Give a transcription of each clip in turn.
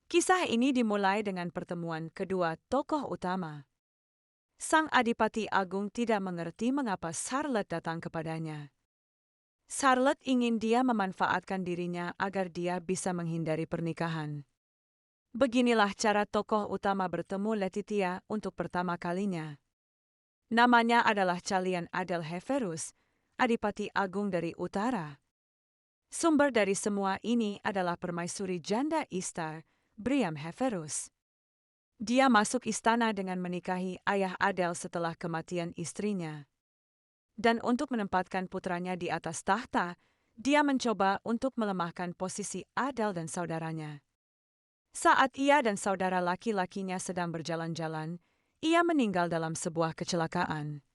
Kisah ini dimulai dengan pertemuan kedua tokoh utama. Sang Adipati Agung tidak mengerti mengapa Charlotte datang kepadanya. Charlotte ingin dia memanfaatkan dirinya agar dia bisa menghindari pernikahan. Beginilah cara tokoh utama bertemu Letitia untuk pertama kalinya. Namanya adalah Calian Adelheferus, Adipati Agung dari Utara. Sumber dari semua ini adalah permaisuri janda Istar, Briam Heferus. Dia masuk istana dengan menikahi ayah Adel setelah kematian istrinya. Dan untuk menempatkan putranya di atas tahta, dia mencoba untuk melemahkan posisi Adel dan saudaranya. Saat ia dan saudara laki-lakinya sedang berjalan-jalan, ia meninggal dalam sebuah kecelakaan.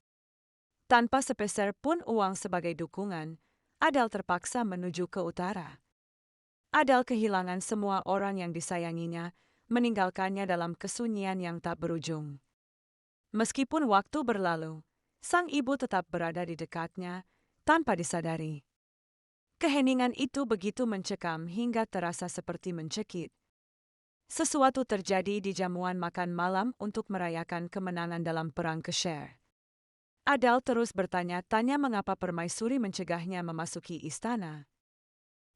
Tanpa sepeser pun uang sebagai dukungan, Adel terpaksa menuju ke utara. Adel kehilangan semua orang yang disayanginya, meninggalkannya dalam kesunyian yang tak berujung. Meskipun waktu berlalu, sang ibu tetap berada di dekatnya tanpa disadari. Keheningan itu begitu mencekam hingga terasa seperti mencekik. Sesuatu terjadi di jamuan makan malam untuk merayakan kemenangan dalam perang Kesher. Adel terus bertanya-tanya mengapa permaisuri mencegahnya memasuki istana.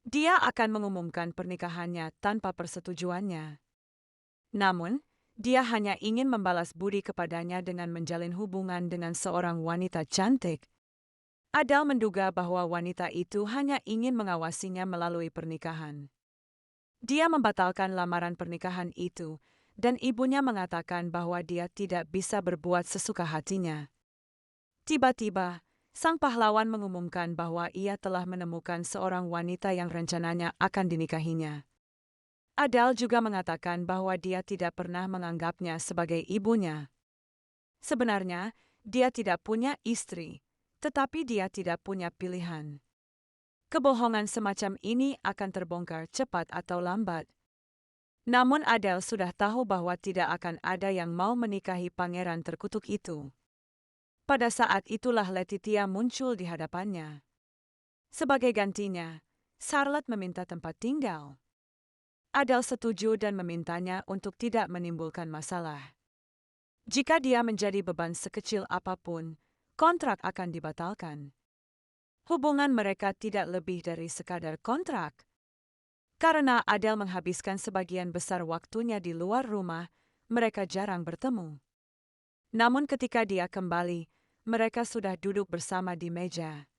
Dia akan mengumumkan pernikahannya tanpa persetujuannya. Namun, dia hanya ingin membalas budi kepadanya dengan menjalin hubungan dengan seorang wanita cantik. Adel menduga bahwa wanita itu hanya ingin mengawasinya melalui pernikahan. Dia membatalkan lamaran pernikahan itu, dan ibunya mengatakan bahwa dia tidak bisa berbuat sesuka hatinya. Tiba-tiba, sang pahlawan mengumumkan bahwa ia telah menemukan seorang wanita yang rencananya akan dinikahinya. Adel juga mengatakan bahwa dia tidak pernah menganggapnya sebagai ibunya. Sebenarnya, dia tidak punya istri, tetapi dia tidak punya pilihan. Kebohongan semacam ini akan terbongkar cepat atau lambat. Namun Adel sudah tahu bahwa tidak akan ada yang mau menikahi pangeran terkutuk itu. Pada saat itulah Letitia muncul di hadapannya. Sebagai gantinya, Charlotte meminta tempat tinggal. Adel setuju dan memintanya untuk tidak menimbulkan masalah. Jika dia menjadi beban sekecil apapun, kontrak akan dibatalkan. Hubungan mereka tidak lebih dari sekadar kontrak. Karena Adel menghabiskan sebagian besar waktunya di luar rumah, mereka jarang bertemu. Namun ketika dia kembali, mereka sudah duduk bersama di meja.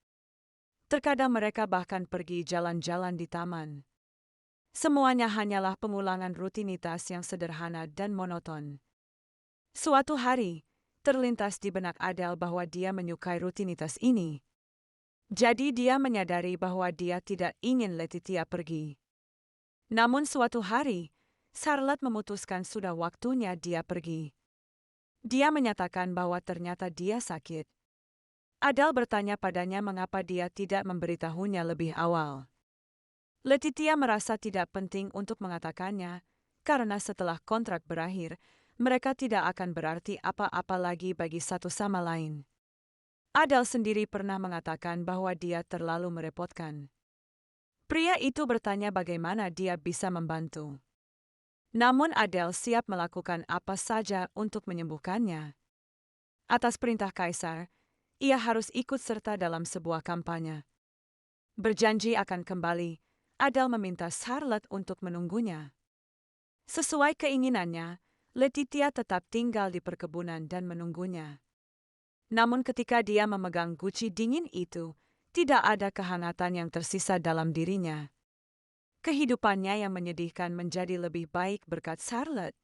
Terkadang mereka bahkan pergi jalan-jalan di taman. Semuanya hanyalah pengulangan rutinitas yang sederhana dan monoton. Suatu hari, terlintas di benak Adel bahwa dia menyukai rutinitas ini. Jadi dia menyadari bahwa dia tidak ingin Letitia pergi. Namun suatu hari, Charlotte memutuskan sudah waktunya dia pergi. Dia menyatakan bahwa ternyata dia sakit. Adel bertanya padanya mengapa dia tidak memberitahunya lebih awal. Letitia merasa tidak penting untuk mengatakannya, karena setelah kontrak berakhir, mereka tidak akan berarti apa-apa lagi bagi satu sama lain. Adel sendiri pernah mengatakan bahwa dia terlalu merepotkan. Pria itu bertanya bagaimana dia bisa membantu. Namun Adel siap melakukan apa saja untuk menyembuhkannya. Atas perintah kaisar, ia harus ikut serta dalam sebuah kampanye. Berjanji akan kembali, Adel meminta Charlotte untuk menunggunya. Sesuai keinginannya, Letitia tetap tinggal di perkebunan dan menunggunya. Namun ketika dia memegang guci dingin itu, tidak ada kehangatan yang tersisa dalam dirinya. Kehidupannya yang menyedihkan menjadi lebih baik berkat Charlotte.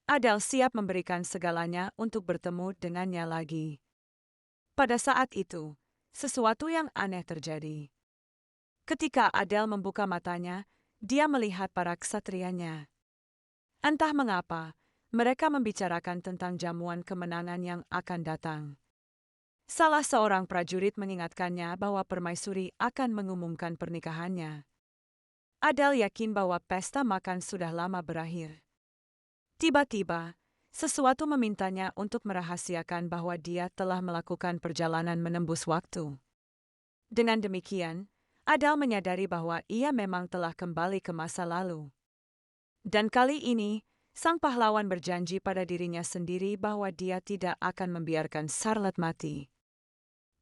Adel siap memberikan segalanya untuk bertemu dengannya lagi. Pada saat itu, sesuatu yang aneh terjadi. Ketika Adel membuka matanya, dia melihat para ksatrianya. Entah mengapa, mereka membicarakan tentang jamuan kemenangan yang akan datang. Salah seorang prajurit mengingatkannya bahwa permaisuri akan mengumumkan pernikahannya. Adel yakin bahwa pesta makan sudah lama berakhir. Tiba-tiba, sesuatu memintanya untuk merahasiakan bahwa dia telah melakukan perjalanan menembus waktu. Dengan demikian, Adel menyadari bahwa ia memang telah kembali ke masa lalu. Dan kali ini, sang pahlawan berjanji pada dirinya sendiri bahwa dia tidak akan membiarkan Charlotte mati.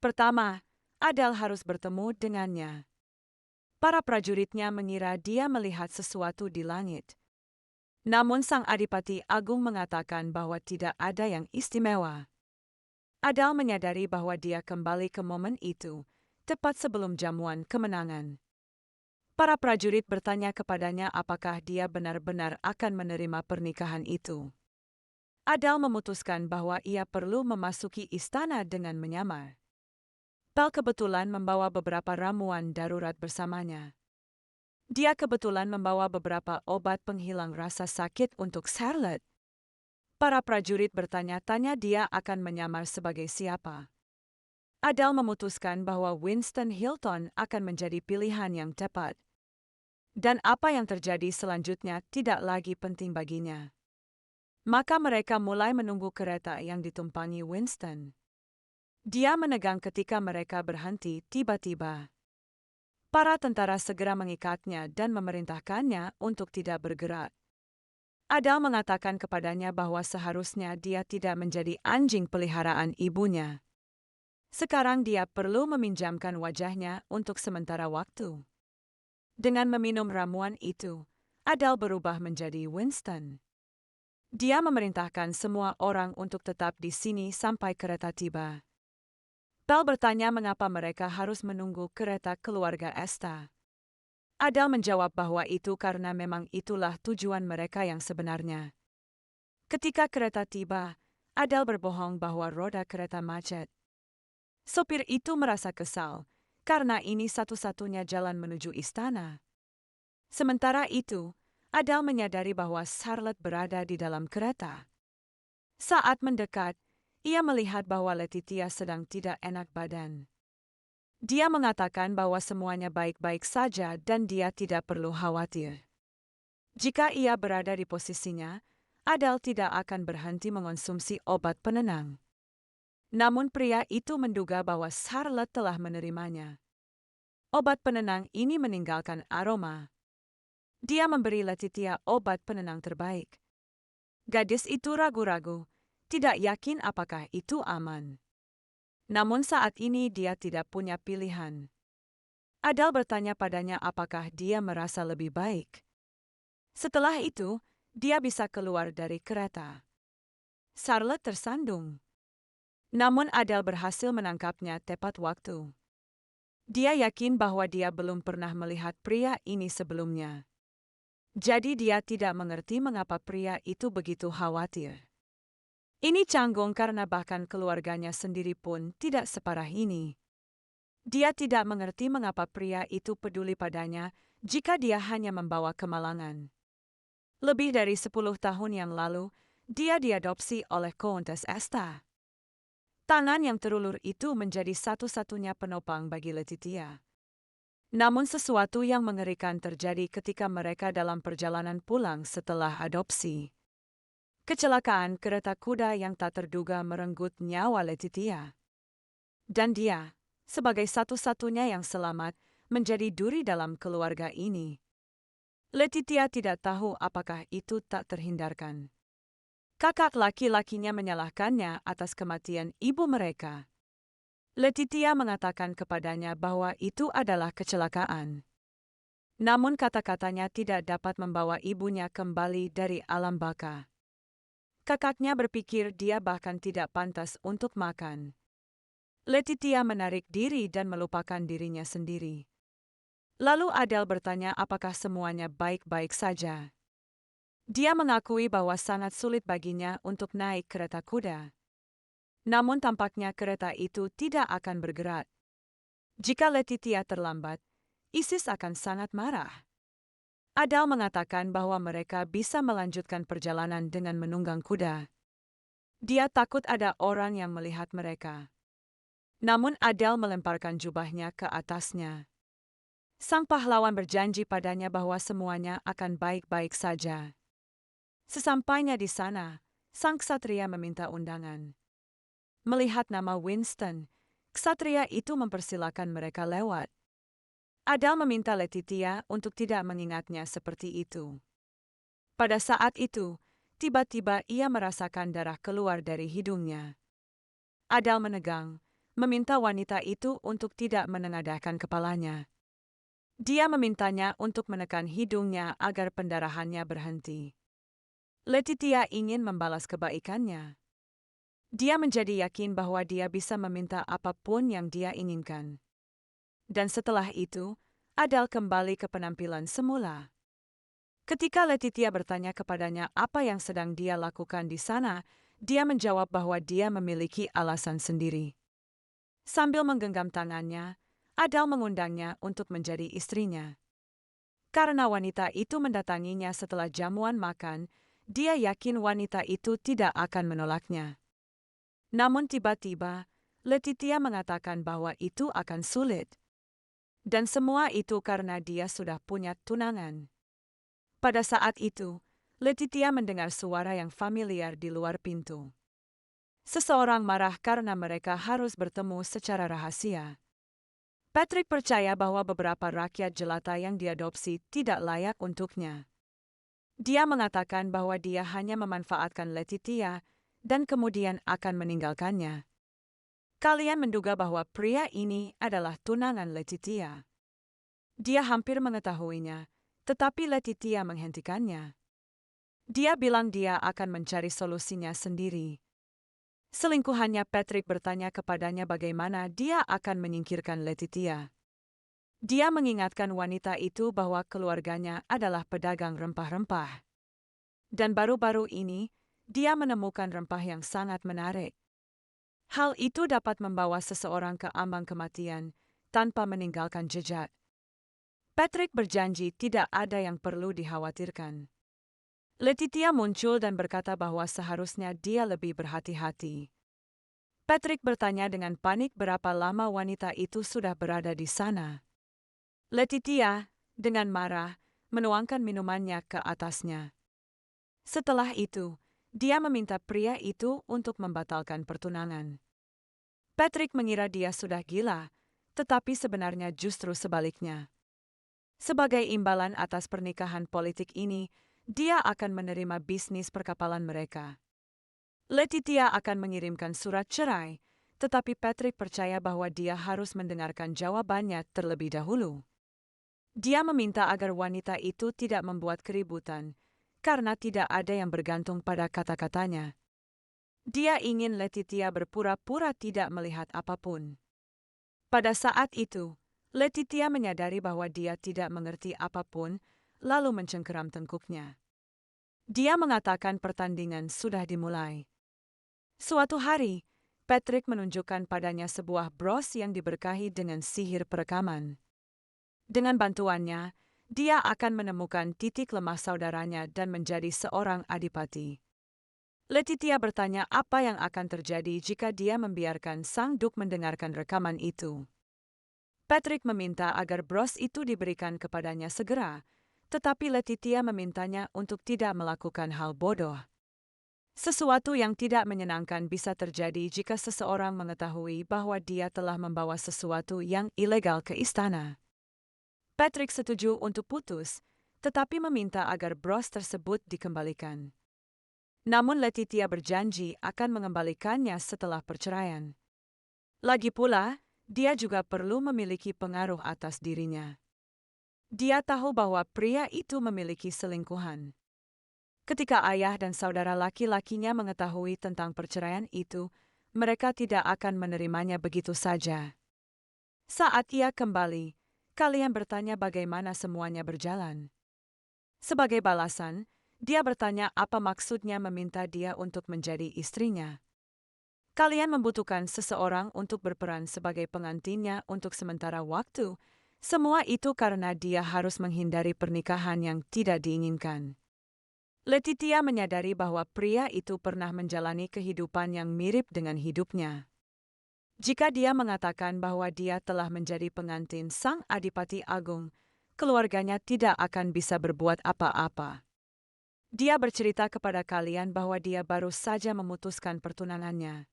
Pertama, Adele harus bertemu dengannya. Para prajuritnya mengira dia melihat sesuatu di langit. Namun sang Adipati Agung mengatakan bahwa tidak ada yang istimewa. Adele menyadari bahwa dia kembali ke momen itu, tepat sebelum jamuan kemenangan. Para prajurit bertanya kepadanya apakah dia benar-benar akan menerima pernikahan itu. Adele memutuskan bahwa ia perlu memasuki istana dengan menyamar. Belle kebetulan membawa beberapa ramuan darurat bersamanya. Dia kebetulan membawa beberapa obat penghilang rasa sakit untuk Charlotte. Para prajurit bertanya-tanya dia akan menyamar sebagai siapa. Adele memutuskan bahwa Winston Hilton akan menjadi pilihan yang tepat. Dan apa yang terjadi selanjutnya tidak lagi penting baginya. Maka mereka mulai menunggu kereta yang ditumpangi Winston. Dia menegang ketika mereka berhenti tiba-tiba. Para tentara segera mengikatnya dan memerintahkannya untuk tidak bergerak. Adele mengatakan kepadanya bahwa seharusnya dia tidak menjadi anjing peliharaan ibunya. Sekarang dia perlu meminjamkan wajahnya untuk sementara waktu. Dengan meminum ramuan itu, Adele berubah menjadi Winston. Dia memerintahkan semua orang untuk tetap di sini sampai kereta tiba. Belle bertanya mengapa mereka harus menunggu kereta keluarga Esta. Adele menjawab bahwa itu karena memang itulah tujuan mereka yang sebenarnya. Ketika kereta tiba, Adele berbohong bahwa roda kereta macet. Sopir itu merasa kesal, karena ini satu-satunya jalan menuju istana. Sementara itu, Adele menyadari bahwa Charlotte berada di dalam kereta. Saat mendekat, ia melihat bahwa Letitia sedang tidak enak badan. Dia mengatakan bahwa semuanya baik-baik saja dan dia tidak perlu khawatir. Jika ia berada di posisinya, Adele tidak akan berhenti mengonsumsi obat penenang. Namun pria itu menduga bahwa Charlotte telah menerimanya. Obat penenang ini meninggalkan aroma. Dia memberi Letitia obat penenang terbaik. Gadis itu ragu-ragu, tidak yakin apakah itu aman. Namun saat ini dia tidak punya pilihan. Adele bertanya padanya apakah dia merasa lebih baik. Setelah itu, dia bisa keluar dari kereta. Charlotte tersandung. Namun Adele berhasil menangkapnya tepat waktu. Dia yakin bahwa dia belum pernah melihat pria ini sebelumnya. Jadi dia tidak mengerti mengapa pria itu begitu khawatir. Ini canggung karena bahkan keluarganya sendiri pun tidak separah ini. Dia tidak mengerti mengapa pria itu peduli padanya jika dia hanya membawa kemalangan. Lebih dari 10 tahun yang lalu, dia diadopsi oleh Countess Esta. Tangan yang terulur itu menjadi satu-satunya penopang bagi Letitia. Namun sesuatu yang mengerikan terjadi ketika mereka dalam perjalanan pulang setelah adopsi. Kecelakaan kereta kuda yang tak terduga merenggut nyawa Letitia. Dan dia, sebagai satu-satunya yang selamat, menjadi duri dalam keluarga ini. Letitia tidak tahu apakah itu tak terhindarkan. Kakak laki-lakinya menyalahkannya atas kematian ibu mereka. Letitia mengatakan kepadanya bahwa itu adalah kecelakaan. Namun kata-katanya tidak dapat membawa ibunya kembali dari alam baka. Kakaknya berpikir dia bahkan tidak pantas untuk makan. Letitia menarik diri dan melupakan dirinya sendiri. Lalu Adele bertanya apakah semuanya baik-baik saja. Dia mengakui bahwa sangat sulit baginya untuk naik kereta kuda. Namun tampaknya kereta itu tidak akan bergerak. Jika Letitia terlambat, Isis akan sangat marah. Adele mengatakan bahwa mereka bisa melanjutkan perjalanan dengan menunggang kuda. Dia takut ada orang yang melihat mereka. Namun Adele melemparkan jubahnya ke atasnya. Sang pahlawan berjanji padanya bahwa semuanya akan baik-baik saja. Sesampainya di sana, sang ksatria meminta undangan. Melihat nama Winston, ksatria itu mempersilakan mereka lewat. Adele meminta Letitia untuk tidak mengingatnya seperti itu. Pada saat itu, tiba-tiba ia merasakan darah keluar dari hidungnya. Adele menegang, meminta wanita itu untuk tidak menengadahkan kepalanya. Dia memintanya untuk menekan hidungnya agar pendarahannya berhenti. Letitia ingin membalas kebaikannya. Dia menjadi yakin bahwa dia bisa meminta apapun yang dia inginkan. Dan setelah itu, Adele kembali ke penampilan semula. Ketika Letitia bertanya kepadanya apa yang sedang dia lakukan di sana, dia menjawab bahwa dia memiliki alasan sendiri. Sambil menggenggam tangannya, Adele mengundangnya untuk menjadi istrinya. Karena wanita itu mendatanginya setelah jamuan makan, dia yakin wanita itu tidak akan menolaknya. Namun tiba-tiba, Letitia mengatakan bahwa itu akan sulit. Dan semua itu karena dia sudah punya tunangan. Pada saat itu, Letitia mendengar suara yang familiar di luar pintu. Seseorang marah karena mereka harus bertemu secara rahasia. Patrick percaya bahwa beberapa rakyat jelata yang diadopsi tidak layak untuknya. Dia mengatakan bahwa dia hanya memanfaatkan Letitia dan kemudian akan meninggalkannya. Kalian menduga bahwa pria ini adalah tunangan Letitia. Dia hampir mengetahuinya, tetapi Letitia menghentikannya. Dia bilang dia akan mencari solusinya sendiri. Selingkuhannya Patrick bertanya kepadanya bagaimana dia akan menyingkirkan Letitia. Dia mengingatkan wanita itu bahwa keluarganya adalah pedagang rempah-rempah. Dan baru-baru ini, dia menemukan rempah yang sangat menarik. Hal itu dapat membawa seseorang ke ambang kematian tanpa meninggalkan jejak. Patrick berjanji tidak ada yang perlu dikhawatirkan. Letitia muncul dan berkata bahwa seharusnya dia lebih berhati-hati. Patrick bertanya dengan panik berapa lama wanita itu sudah berada di sana. Letitia, dengan marah, menuangkan minumannya ke atasnya. Setelah itu, dia meminta pria itu untuk membatalkan pertunangan. Patrick mengira dia sudah gila, tetapi sebenarnya justru sebaliknya. Sebagai imbalan atas pernikahan politik ini, dia akan menerima bisnis perkapalan mereka. Letitia akan mengirimkan surat cerai, tetapi Patrick percaya bahwa dia harus mendengarkan jawabannya terlebih dahulu. Dia meminta agar wanita itu tidak membuat keributan, karena tidak ada yang bergantung pada kata-katanya. Dia ingin Letitia berpura-pura tidak melihat apapun. Pada saat itu, Letitia menyadari bahwa dia tidak mengerti apapun, lalu mencengkeram tengkuknya. Dia mengatakan pertandingan sudah dimulai. Suatu hari, Patrick menunjukkan padanya sebuah bros yang diberkahi dengan sihir perekaman. Dengan bantuannya, dia akan menemukan titik lemah saudaranya dan menjadi seorang adipati. Letitia bertanya apa yang akan terjadi jika dia membiarkan sang duk mendengarkan rekaman itu. Patrick meminta agar bros itu diberikan kepadanya segera, tetapi Letitia memintanya untuk tidak melakukan hal bodoh. Sesuatu yang tidak menyenangkan bisa terjadi jika seseorang mengetahui bahwa dia telah membawa sesuatu yang ilegal ke istana. Patrick setuju untuk putus, tetapi meminta agar bros tersebut dikembalikan. Namun Letitia berjanji akan mengembalikannya setelah perceraian. Lagi pula, dia juga perlu memiliki pengaruh atas dirinya. Dia tahu bahwa pria itu memiliki selingkuhan. Ketika ayah dan saudara laki-lakinya mengetahui tentang perceraian itu, mereka tidak akan menerimanya begitu saja. Saat ia kembali, kalian bertanya bagaimana semuanya berjalan. Sebagai balasan, dia bertanya apa maksudnya meminta dia untuk menjadi istrinya. Kalian membutuhkan seseorang untuk berperan sebagai pengantinnya untuk sementara waktu. Semua itu karena dia harus menghindari pernikahan yang tidak diinginkan. Letitia menyadari bahwa pria itu pernah menjalani kehidupan yang mirip dengan hidupnya. Jika dia mengatakan bahwa dia telah menjadi pengantin sang Adipati Agung, keluarganya tidak akan bisa berbuat apa-apa. Dia bercerita kepada kalian bahwa dia baru saja memutuskan pertunangannya.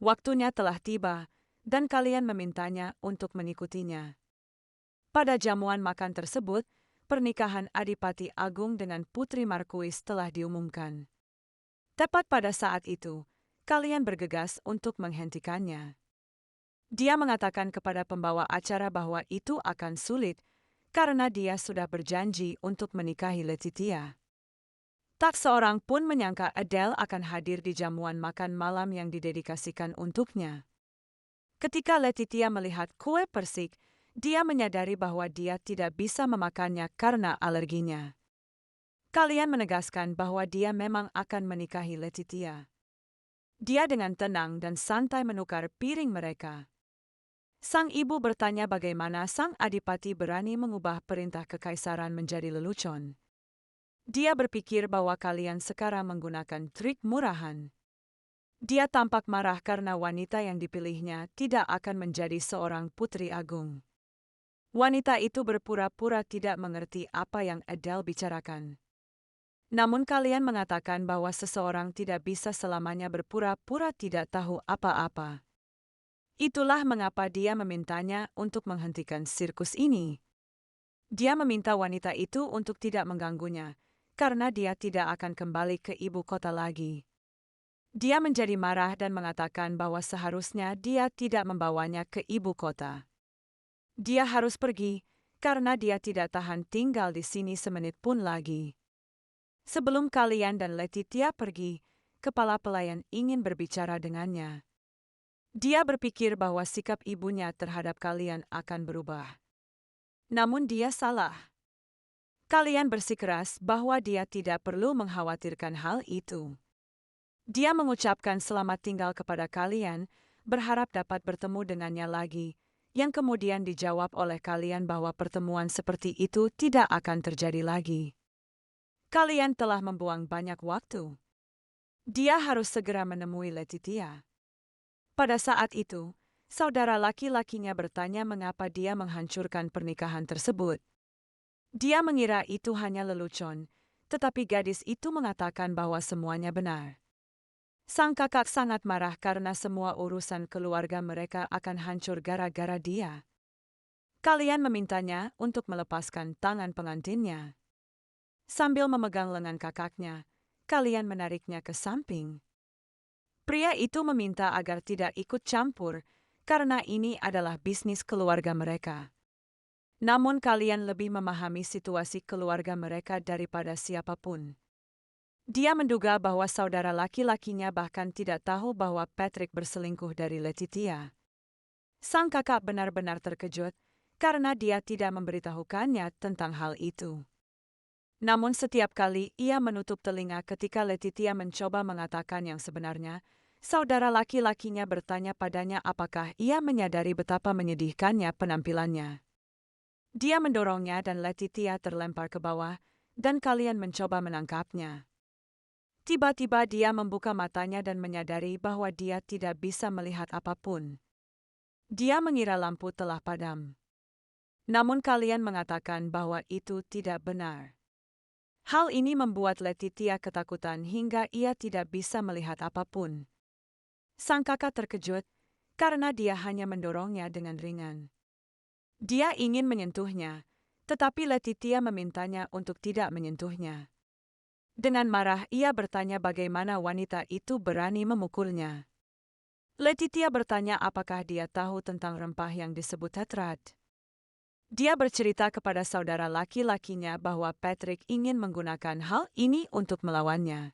Waktunya telah tiba, dan kalian memintanya untuk mengikutinya. Pada jamuan makan tersebut, pernikahan Adipati Agung dengan Putri Marquis telah diumumkan. Tepat pada saat itu, kalian bergegas untuk menghentikannya. Dia mengatakan kepada pembawa acara bahwa itu akan sulit, karena dia sudah berjanji untuk menikahi Letitia. Tak seorang pun menyangka Adele akan hadir di jamuan makan malam yang didedikasikan untuknya. Ketika Letitia melihat kue persik, dia menyadari bahwa dia tidak bisa memakannya karena alerginya. Kalian menegaskan bahwa dia memang akan menikahi Letitia. Dia dengan tenang dan santai menukar piring mereka. Sang ibu bertanya bagaimana sang adipati berani mengubah perintah kekaisaran menjadi lelucon. Dia berpikir bahwa kalian sekarang menggunakan trik murahan. Dia tampak marah karena wanita yang dipilihnya tidak akan menjadi seorang putri agung. Wanita itu berpura-pura tidak mengerti apa yang Adele bicarakan. Namun kalian mengatakan bahwa seseorang tidak bisa selamanya berpura-pura tidak tahu apa-apa. Itulah mengapa dia memintanya untuk menghentikan sirkus ini. Dia meminta wanita itu untuk tidak mengganggunya, karena dia tidak akan kembali ke ibu kota lagi. Dia menjadi marah dan mengatakan bahwa seharusnya dia tidak membawanya ke ibu kota. Dia harus pergi, karena dia tidak tahan tinggal di sini semenit pun lagi. Sebelum kalian dan Letitia pergi, kepala pelayan ingin berbicara dengannya. Dia berpikir bahwa sikap ibunya terhadap kalian akan berubah. Namun dia salah. Kalian bersikeras bahwa dia tidak perlu mengkhawatirkan hal itu. Dia mengucapkan selamat tinggal kepada kalian, berharap dapat bertemu dengannya lagi, yang kemudian dijawab oleh kalian bahwa pertemuan seperti itu tidak akan terjadi lagi. Kalian telah membuang banyak waktu. Dia harus segera menemui Letitia. Pada saat itu, saudara laki-lakinya bertanya mengapa dia menghancurkan pernikahan tersebut. Dia mengira itu hanya lelucon, tetapi gadis itu mengatakan bahwa semuanya benar. Sang kakak sangat marah karena semua urusan keluarga mereka akan hancur gara-gara dia. Kalian memintanya untuk melepaskan tangan pengantinnya. Sambil memegang lengan kakaknya, kalian menariknya ke samping. Pria itu meminta agar tidak ikut campur, karena ini adalah bisnis keluarga mereka. Namun kalian lebih memahami situasi keluarga mereka daripada siapapun. Dia menduga bahwa saudara laki-lakinya bahkan tidak tahu bahwa Patrick berselingkuh dari Letitia. Sang kakak benar-benar terkejut karena dia tidak memberitahukannya tentang hal itu. Namun setiap kali ia menutup telinga ketika Letitia mencoba mengatakan yang sebenarnya, saudara laki-lakinya bertanya padanya apakah ia menyadari betapa menyedihkannya penampilannya. Dia mendorongnya dan Letitia terlempar ke bawah, dan kalian mencoba menangkapnya. Tiba-tiba dia membuka matanya dan menyadari bahwa dia tidak bisa melihat apapun. Dia mengira lampu telah padam. Namun kalian mengatakan bahwa itu tidak benar. Hal ini membuat Letitia ketakutan hingga ia tidak bisa melihat apapun. Sang kakak terkejut, karena dia hanya mendorongnya dengan ringan. Dia ingin menyentuhnya, tetapi Letitia memintanya untuk tidak menyentuhnya. Dengan marah ia bertanya bagaimana wanita itu berani memukulnya. Letitia bertanya apakah dia tahu tentang rempah yang disebut tetrat. Dia bercerita kepada saudara laki-lakinya bahwa Patrick ingin menggunakan hal ini untuk melawannya.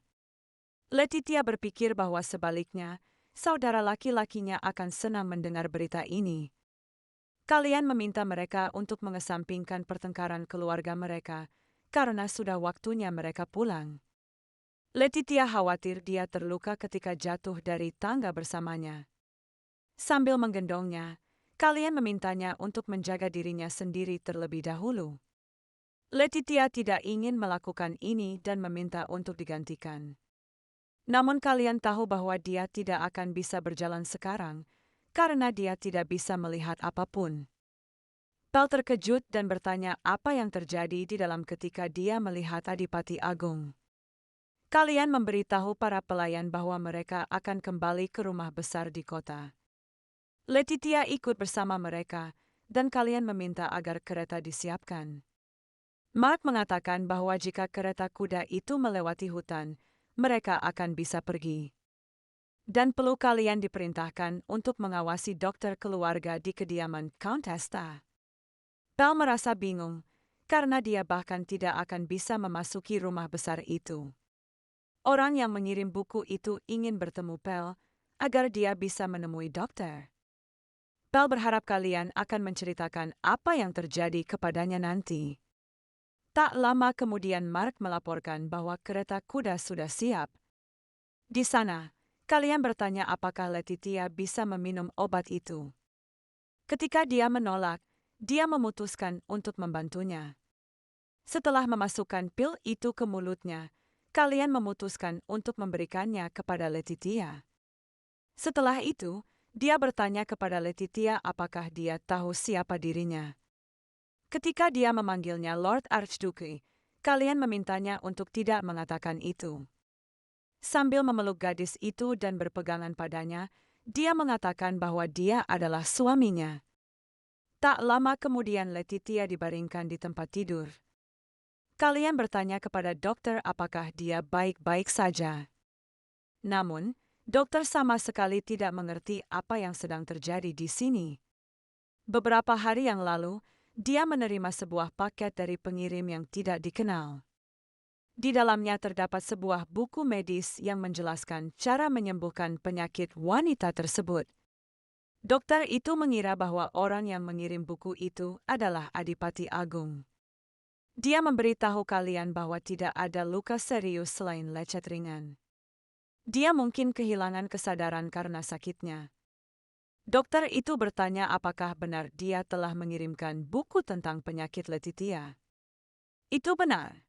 Letitia berpikir bahwa sebaliknya, saudara laki-lakinya akan senang mendengar berita ini. Kalian meminta mereka untuk mengesampingkan pertengkaran keluarga mereka, karena sudah waktunya mereka pulang. Letitia khawatir dia terluka ketika jatuh dari tangga bersamanya. Sambil menggendongnya, kalian memintanya untuk menjaga dirinya sendiri terlebih dahulu. Letitia tidak ingin melakukan ini dan meminta untuk digantikan. Namun kalian tahu bahwa dia tidak akan bisa berjalan sekarang, karena dia tidak bisa melihat apapun. Pel terkejut dan bertanya apa yang terjadi di dalam ketika dia melihat Adipati Agung. Kalian memberitahu para pelayan bahwa mereka akan kembali ke rumah besar di kota. Letitia ikut bersama mereka, dan kalian meminta agar kereta disiapkan. Mark mengatakan bahwa jika kereta kuda itu melewati hutan, mereka akan bisa pergi. Dan perlu kalian diperintahkan untuk mengawasi dokter keluarga di kediaman Countesta. Belle merasa bingung, karena dia bahkan tidak akan bisa memasuki rumah besar itu. Orang yang mengirim buku itu ingin bertemu Belle, agar dia bisa menemui dokter. Belle berharap kalian akan menceritakan apa yang terjadi kepadanya nanti. Tak lama kemudian Mark melaporkan bahwa kereta kuda sudah siap. Di sana, kalian bertanya apakah Letitia bisa meminum obat itu. Ketika dia menolak, dia memutuskan untuk membantunya. Setelah memasukkan pil itu ke mulutnya, kalian memutuskan untuk memberikannya kepada Letitia. Setelah itu, dia bertanya kepada Letitia apakah dia tahu siapa dirinya. Ketika dia memanggilnya Lord Archduke, kalian memintanya untuk tidak mengatakan itu. Sambil memeluk gadis itu dan berpegangan padanya, dia mengatakan bahwa dia adalah suaminya. Tak lama kemudian Letitia dibaringkan di tempat tidur. Kalian bertanya kepada dokter apakah dia baik-baik saja. Namun, dokter sama sekali tidak mengerti apa yang sedang terjadi di sini. Beberapa hari yang lalu, dia menerima sebuah paket dari pengirim yang tidak dikenal. Di dalamnya terdapat sebuah buku medis yang menjelaskan cara menyembuhkan penyakit wanita tersebut. Dokter itu mengira bahwa orang yang mengirim buku itu adalah Adipati Agung. Dia memberitahu kalian bahwa tidak ada luka serius selain lecet ringan. Dia mungkin kehilangan kesadaran karena sakitnya. Dokter itu bertanya apakah benar dia telah mengirimkan buku tentang penyakit Letitia. Itu benar.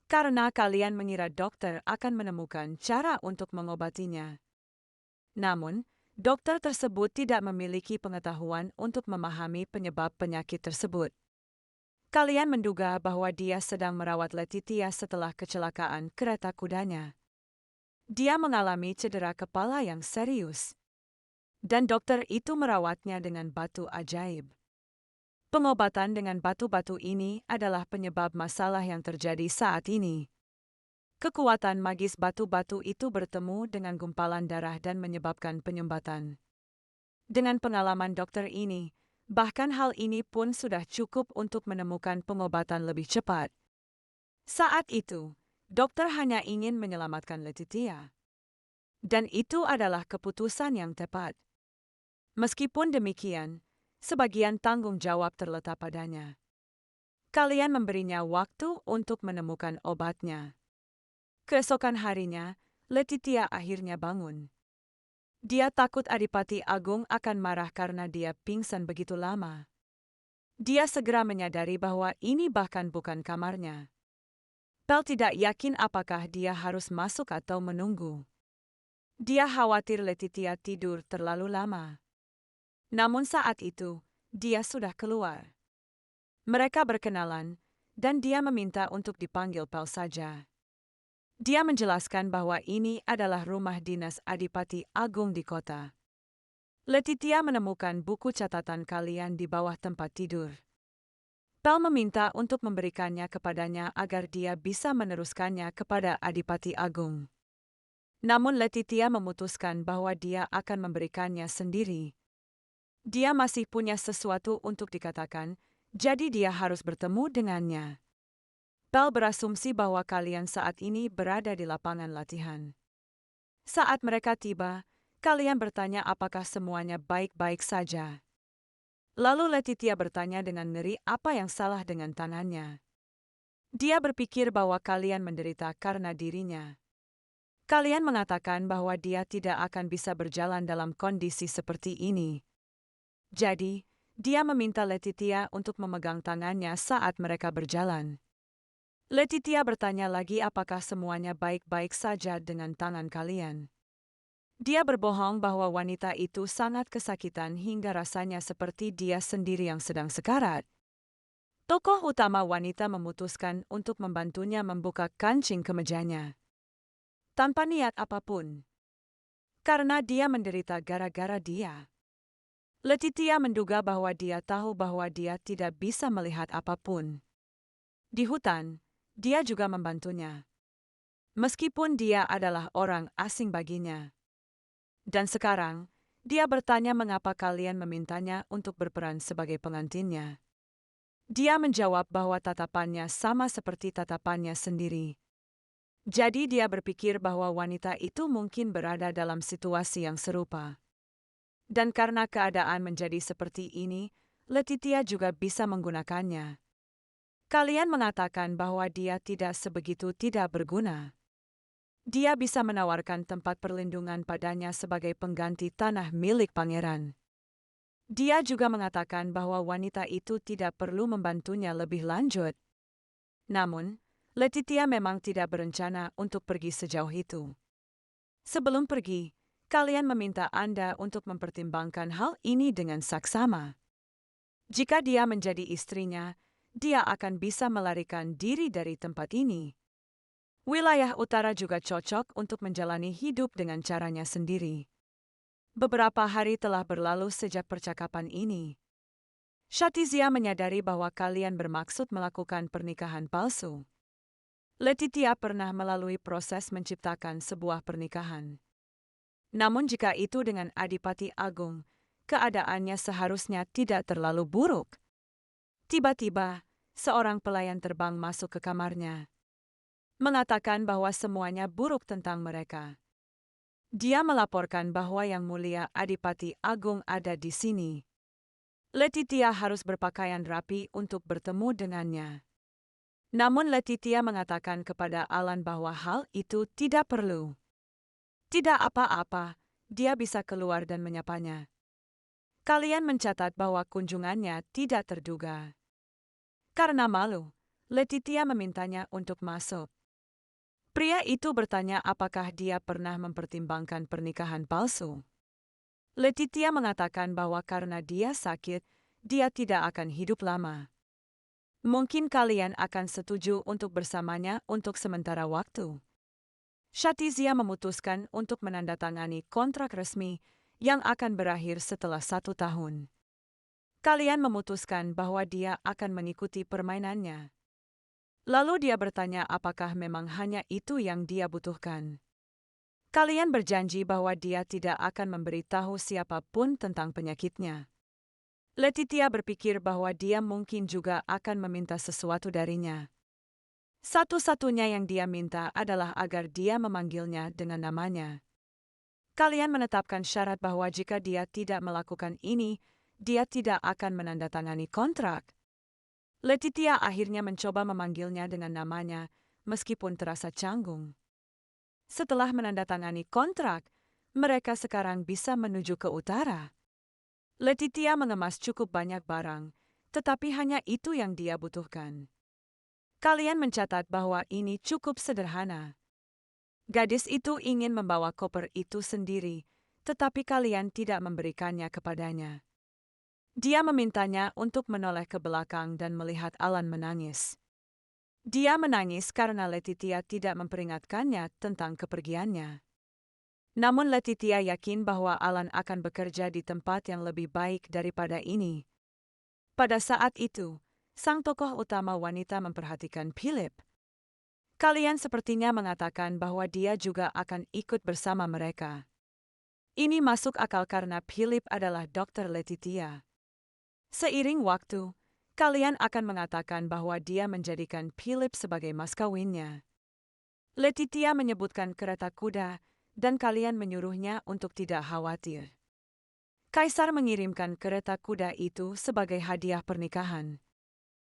Karena kalian mengira dokter akan menemukan cara untuk mengobatinya. Namun, dokter tersebut tidak memiliki pengetahuan untuk memahami penyebab penyakit tersebut. Kalian menduga bahwa dia sedang merawat Letitia setelah kecelakaan kereta kudanya. Dia mengalami cedera kepala yang serius. Dan dokter itu merawatnya dengan batu ajaib. Pengobatan dengan batu-batu ini adalah penyebab masalah yang terjadi saat ini. Kekuatan magis batu-batu itu bertemu dengan gumpalan darah dan menyebabkan penyumbatan. Dengan pengalaman dokter ini, bahkan hal ini pun sudah cukup untuk menemukan pengobatan lebih cepat. Saat itu, dokter hanya ingin menyelamatkan Letitia. Dan itu adalah keputusan yang tepat. Meskipun demikian, sebagian tanggung jawab terletak padanya. Kalian memberinya waktu untuk menemukan obatnya. Keesokan harinya, Letitia akhirnya bangun. Dia takut Adipati Agung akan marah karena dia pingsan begitu lama. Dia segera menyadari bahwa ini bahkan bukan kamarnya. Belle tidak yakin apakah dia harus masuk atau menunggu. Dia khawatir Letitia tidur terlalu lama. Namun saat itu, dia sudah keluar. Mereka berkenalan, dan dia meminta untuk dipanggil Belle saja. Dia menjelaskan bahwa ini adalah rumah dinas Adipati Agung di kota. Letitia menemukan buku catatan kalian di bawah tempat tidur. Belle meminta untuk memberikannya kepadanya agar dia bisa meneruskannya kepada Adipati Agung. Namun Letitia memutuskan bahwa dia akan memberikannya sendiri. Dia masih punya sesuatu untuk dikatakan, jadi dia harus bertemu dengannya. Belle berasumsi bahwa kalian saat ini berada di lapangan latihan. Saat mereka tiba, kalian bertanya apakah semuanya baik-baik saja. Lalu Letitia bertanya dengan ngeri apa yang salah dengan tangannya. Dia berpikir bahwa kalian menderita karena dirinya. Kalian mengatakan bahwa dia tidak akan bisa berjalan dalam kondisi seperti ini. Jadi, dia meminta Letitia untuk memegang tangannya saat mereka berjalan. Letitia bertanya lagi apakah semuanya baik-baik saja dengan tangan kalian. Dia berbohong bahwa wanita itu sangat kesakitan hingga rasanya seperti dia sendiri yang sedang sekarat. Tokoh utama wanita memutuskan untuk membantunya membuka kancing kemejanya. Tanpa niat apapun. Karena dia menderita gara-gara dia. Letitia menduga bahwa dia tahu bahwa dia tidak bisa melihat apapun. Di hutan, dia juga membantunya. Meskipun dia adalah orang asing baginya. Dan sekarang, dia bertanya mengapa kalian memintanya untuk berperan sebagai pengantinnya. Dia menjawab bahwa tatapannya sama seperti tatapannya sendiri. Jadi dia berpikir bahwa wanita itu mungkin berada dalam situasi yang serupa. Dan karena keadaan menjadi seperti ini, Letitia juga bisa menggunakannya. Kalian mengatakan bahwa dia tidak sebegitu tidak berguna. Dia bisa menawarkan tempat perlindungan padanya sebagai pengganti tanah milik pangeran. Dia juga mengatakan bahwa wanita itu tidak perlu membantunya lebih lanjut. Namun, Letitia memang tidak berencana untuk pergi sejauh itu. Sebelum pergi, kalian meminta Anda untuk mempertimbangkan hal ini dengan saksama. Jika dia menjadi istrinya, dia akan bisa melarikan diri dari tempat ini. Wilayah utara juga cocok untuk menjalani hidup dengan caranya sendiri. Beberapa hari telah berlalu sejak percakapan ini. Shatizia menyadari bahwa kalian bermaksud melakukan pernikahan palsu. Letitia pernah melalui proses menciptakan sebuah pernikahan. Namun jika itu dengan Adipati Agung, keadaannya seharusnya tidak terlalu buruk. Tiba-tiba, seorang pelayan terbang masuk ke kamarnya, mengatakan bahwa semuanya buruk tentang mereka. Dia melaporkan bahwa Yang Mulia Adipati Agung ada di sini. Letitia harus berpakaian rapi untuk bertemu dengannya. Namun Letitia mengatakan kepada Alan bahwa hal itu tidak perlu. Tidak apa-apa, dia bisa keluar dan menyapanya. Kalian mencatat bahwa kunjungannya tidak terduga. Karena malu, Letitia memintanya untuk masuk. Pria itu bertanya apakah dia pernah mempertimbangkan pernikahan palsu. Letitia mengatakan bahwa karena dia sakit, dia tidak akan hidup lama. Mungkin kalian akan setuju untuk bersamanya untuk sementara waktu. Shatizia memutuskan untuk menandatangani kontrak resmi yang akan berakhir setelah 1 tahun. Kalian memutuskan bahwa dia akan mengikuti permainannya. Lalu dia bertanya apakah memang hanya itu yang dia butuhkan. Kalian berjanji bahwa dia tidak akan memberitahu siapapun tentang penyakitnya. Letitia berpikir bahwa dia mungkin juga akan meminta sesuatu darinya. Satu-satunya yang dia minta adalah agar dia memanggilnya dengan namanya. Kalian menetapkan syarat bahwa jika dia tidak melakukan ini, dia tidak akan menandatangani kontrak. Letitia akhirnya mencoba memanggilnya dengan namanya, meskipun terasa canggung. Setelah menandatangani kontrak, mereka sekarang bisa menuju ke utara. Letitia mengemas cukup banyak barang, tetapi hanya itu yang dia butuhkan. Kalian mencatat bahwa ini cukup sederhana. Gadis itu ingin membawa koper itu sendiri, tetapi kalian tidak memberikannya kepadanya. Dia memintanya untuk menoleh ke belakang dan melihat Alan menangis. Dia menangis karena Letitia tidak memperingatkannya tentang kepergiannya. Namun Letitia yakin bahwa Alan akan bekerja di tempat yang lebih baik daripada ini. Pada saat itu, sang tokoh utama wanita memperhatikan Philip. Kalian sepertinya mengatakan bahwa dia juga akan ikut bersama mereka. Ini masuk akal karena Philip adalah dokter Letitia. Seiring waktu, kalian akan mengatakan bahwa dia menjadikan Philip sebagai mas kawinnya. Letitia menyebutkan kereta kuda, dan kalian menyuruhnya untuk tidak khawatir. Kaisar mengirimkan kereta kuda itu sebagai hadiah pernikahan.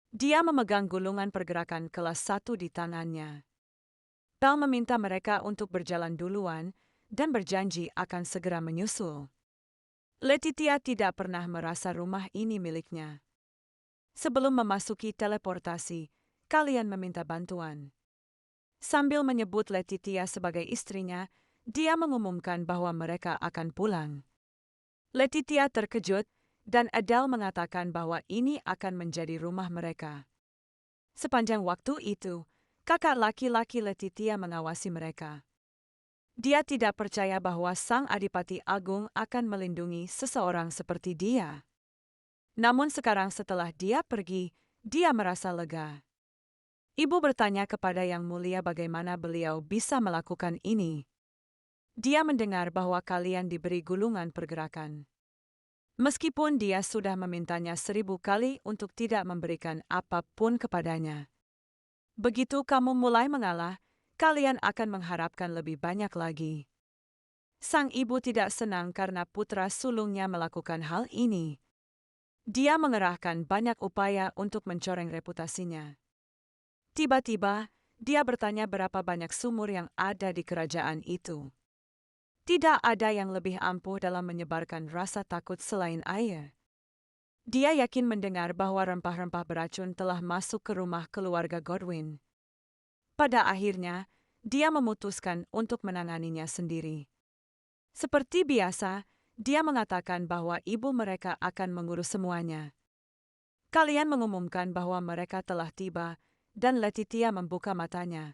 Dia memegang gulungan pergerakan kelas 1 di tangannya. Bel meminta mereka untuk berjalan duluan dan berjanji akan segera menyusul. Letitia tidak pernah merasa rumah ini miliknya. Sebelum memasuki teleportasi, kalian meminta bantuan. Sambil menyebut Letitia sebagai istrinya, dia mengumumkan bahwa mereka akan pulang. Letitia terkejut, dan Adele mengatakan bahwa ini akan menjadi rumah mereka. Sepanjang waktu itu, kakak laki-laki Letitia mengawasi mereka. Dia tidak percaya bahwa Sang Adipati Agung akan melindungi seseorang seperti dia. Namun sekarang setelah dia pergi, dia merasa lega. Ibu bertanya kepada Yang Mulia bagaimana beliau bisa melakukan ini. Dia mendengar bahwa kalian diberi gulungan pergerakan. Meskipun dia sudah memintanya 1000 kali untuk tidak memberikan apapun kepadanya. Begitu kamu mulai mengalah, kalian akan mengharapkan lebih banyak lagi. Sang ibu tidak senang karena putra sulungnya melakukan hal ini. Dia mengerahkan banyak upaya untuk mencoreng reputasinya. Tiba-tiba, dia bertanya berapa banyak sumur yang ada di kerajaan itu. Tidak ada yang lebih ampuh dalam menyebarkan rasa takut selain air. Dia yakin mendengar bahwa rempah-rempah beracun telah masuk ke rumah keluarga Godwin. Pada akhirnya, dia memutuskan untuk menanganinya sendiri. Seperti biasa, dia mengatakan bahwa ibu mereka akan mengurus semuanya. Kalian mengumumkan bahwa mereka telah tiba, dan Letitia membuka matanya.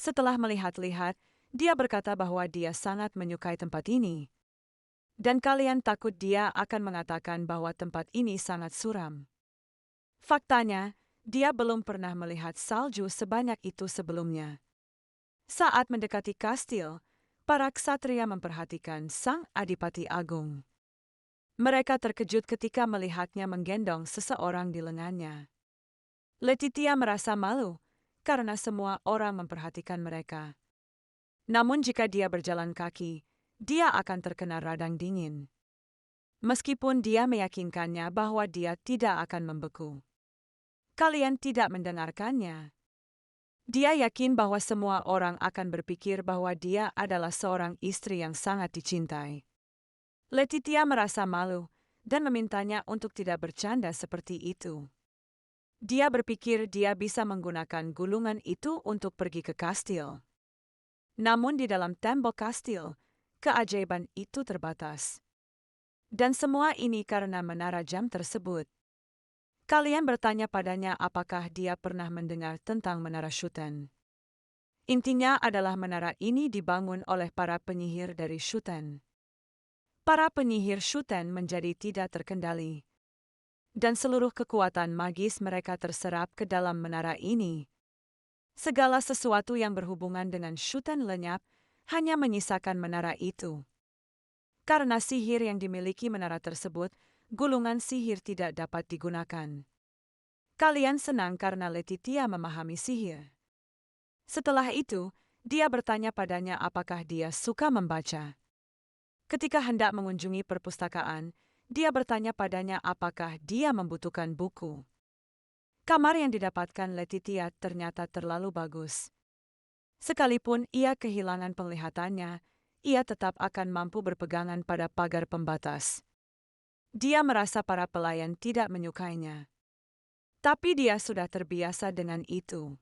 Setelah melihat-lihat, dia berkata bahwa dia sangat menyukai tempat ini. Dan kalian takut dia akan mengatakan bahwa tempat ini sangat suram. Faktanya, dia belum pernah melihat salju sebanyak itu sebelumnya. Saat mendekati kastil, para ksatria memperhatikan Sang Adipati Agung. Mereka terkejut ketika melihatnya menggendong seseorang di lengannya. Letitia merasa malu karena semua orang memperhatikan mereka. Namun jika dia berjalan kaki, dia akan terkena radang dingin. Meskipun dia meyakinkannya bahwa dia tidak akan membeku. Kalian tidak mendengarkannya. Dia yakin bahwa semua orang akan berpikir bahwa dia adalah seorang istri yang sangat dicintai. Letitia merasa malu dan memintanya untuk tidak bercanda seperti itu. Dia berpikir dia bisa menggunakan gulungan itu untuk pergi ke kastil. Namun di dalam tembok kastil, keajaiban itu terbatas. Dan semua ini karena menara jam tersebut. Kalian bertanya padanya apakah dia pernah mendengar tentang menara Shuten. Intinya adalah menara ini dibangun oleh para penyihir dari Shuten. Para penyihir Shuten menjadi tidak terkendali. Dan seluruh kekuatan magis mereka terserap ke dalam menara ini. Segala sesuatu yang berhubungan dengan Shuten lenyap, hanya menyisakan menara itu. Karena sihir yang dimiliki menara tersebut, gulungan sihir tidak dapat digunakan. Kalian senang karena Letitia memahami sihir. Setelah itu, dia bertanya padanya apakah dia suka membaca. Ketika hendak mengunjungi perpustakaan, dia bertanya padanya apakah dia membutuhkan buku. Kamar yang didapatkan Letitia ternyata terlalu bagus. Sekalipun ia kehilangan penglihatannya, ia tetap akan mampu berpegangan pada pagar pembatas. Dia merasa para pelayan tidak menyukainya. Tapi dia sudah terbiasa dengan itu.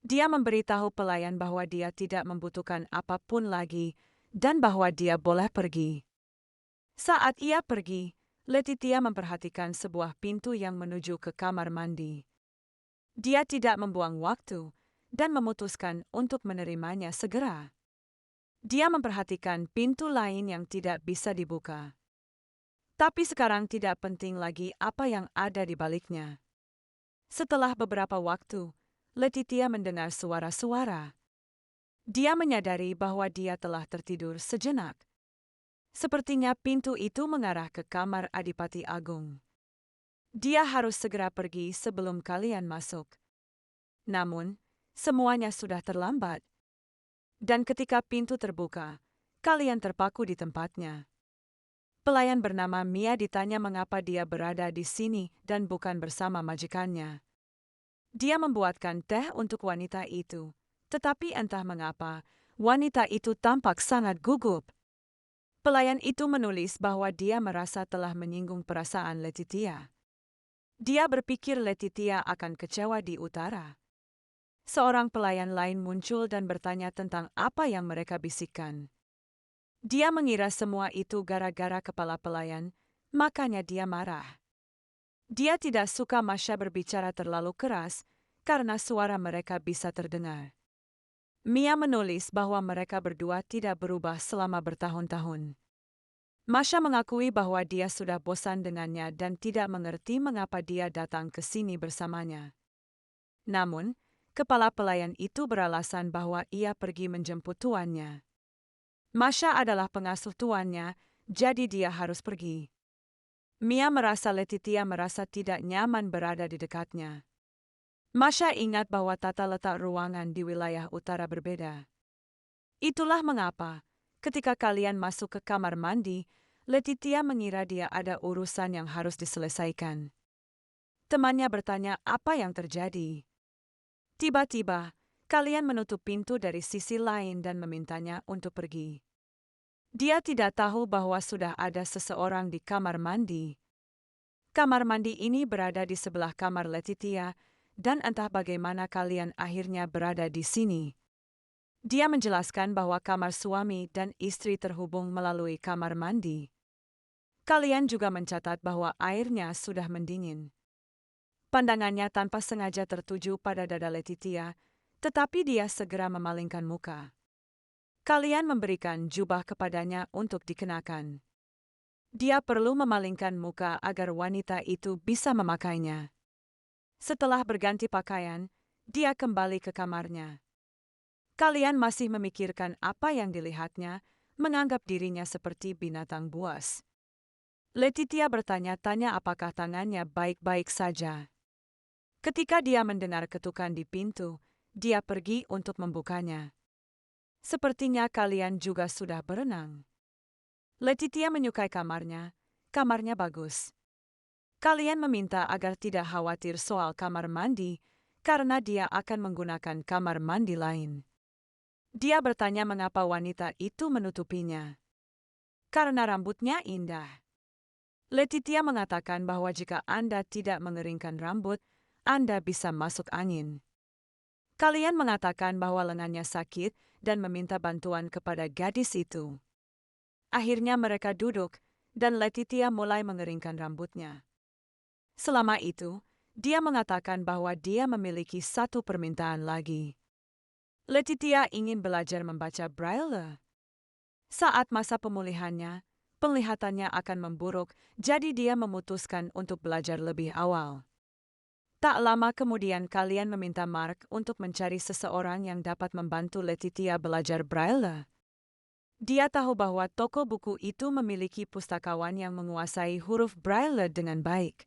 Dia memberitahu pelayan bahwa dia tidak membutuhkan apapun lagi dan bahwa dia boleh pergi. Saat ia pergi, Letitia memperhatikan sebuah pintu yang menuju ke kamar mandi. Dia tidak membuang waktu dan memutuskan untuk menerimanya segera. Dia memperhatikan pintu lain yang tidak bisa dibuka. Tapi sekarang tidak penting lagi apa yang ada di baliknya. Setelah beberapa waktu, Letitia mendengar suara-suara. Dia menyadari bahwa dia telah tertidur sejenak. Sepertinya pintu itu mengarah ke kamar Adipati Agung. Dia harus segera pergi sebelum kalian masuk. Namun, semuanya sudah terlambat. Dan ketika pintu terbuka, kalian terpaku di tempatnya. Pelayan bernama Mia ditanya mengapa dia berada di sini dan bukan bersama majikannya. Dia membuatkan teh untuk wanita itu, tetapi entah mengapa, wanita itu tampak sangat gugup. Pelayan itu menulis bahwa dia merasa telah menyinggung perasaan Letitia. Dia berpikir Letitia akan kecewa di utara. Seorang pelayan lain muncul dan bertanya tentang apa yang mereka bisikkan. Dia mengira semua itu gara-gara kepala pelayan, makanya dia marah. Dia tidak suka Masha berbicara terlalu keras, karena suara mereka bisa terdengar. Mia menulis bahwa mereka berdua tidak berubah selama bertahun-tahun. Masha mengakui bahwa dia sudah bosan dengannya dan tidak mengerti mengapa dia datang ke sini bersamanya. Namun, kepala pelayan itu beralasan bahwa ia pergi menjemput tuannya. Masha adalah pengasuh tuannya, jadi dia harus pergi. Mia merasa Letitia merasa tidak nyaman berada di dekatnya. Masha ingat bahwa tata letak ruangan di wilayah utara berbeda. Itulah mengapa, ketika kalian masuk ke kamar mandi, Letitia mengira dia ada urusan yang harus diselesaikan. Temannya bertanya apa yang terjadi. Tiba-tiba, kalian menutup pintu dari sisi lain dan memintanya untuk pergi. Dia tidak tahu bahwa sudah ada seseorang di kamar mandi. Kamar mandi ini berada di sebelah kamar Letitia, dan entah bagaimana kalian akhirnya berada di sini. Dia menjelaskan bahwa kamar suami dan istri terhubung melalui kamar mandi. Kalian juga mencatat bahwa airnya sudah mendingin. Pandangannya tanpa sengaja tertuju pada dada Letitia, tetapi dia segera memalingkan muka. Kalian memberikan jubah kepadanya untuk dikenakan. Dia perlu memalingkan muka agar wanita itu bisa memakainya. Setelah berganti pakaian, dia kembali ke kamarnya. Kalian masih memikirkan apa yang dilihatnya, menganggap dirinya seperti binatang buas. Letitia bertanya-tanya apakah tangannya baik-baik saja. Ketika dia mendengar ketukan di pintu, dia pergi untuk membukanya. Sepertinya kalian juga sudah berenang. Letitia menyukai kamarnya bagus. Kalian meminta agar tidak khawatir soal kamar mandi, karena dia akan menggunakan kamar mandi lain. Dia bertanya mengapa wanita itu menutupinya. Karena rambutnya indah. Letitia mengatakan bahwa jika Anda tidak mengeringkan rambut, Anda bisa masuk angin. Kalian mengatakan bahwa lengannya sakit dan meminta bantuan kepada gadis itu. Akhirnya mereka duduk, dan Letitia mulai mengeringkan rambutnya. Selama itu, dia mengatakan bahwa dia memiliki satu permintaan lagi. Letitia ingin belajar membaca Braille. Saat masa pemulihannya, penglihatannya akan memburuk, jadi dia memutuskan untuk belajar lebih awal. Tak lama kemudian kalian meminta Mark untuk mencari seseorang yang dapat membantu Letitia belajar Braille. Dia tahu bahwa toko buku itu memiliki pustakawan yang menguasai huruf Braille dengan baik.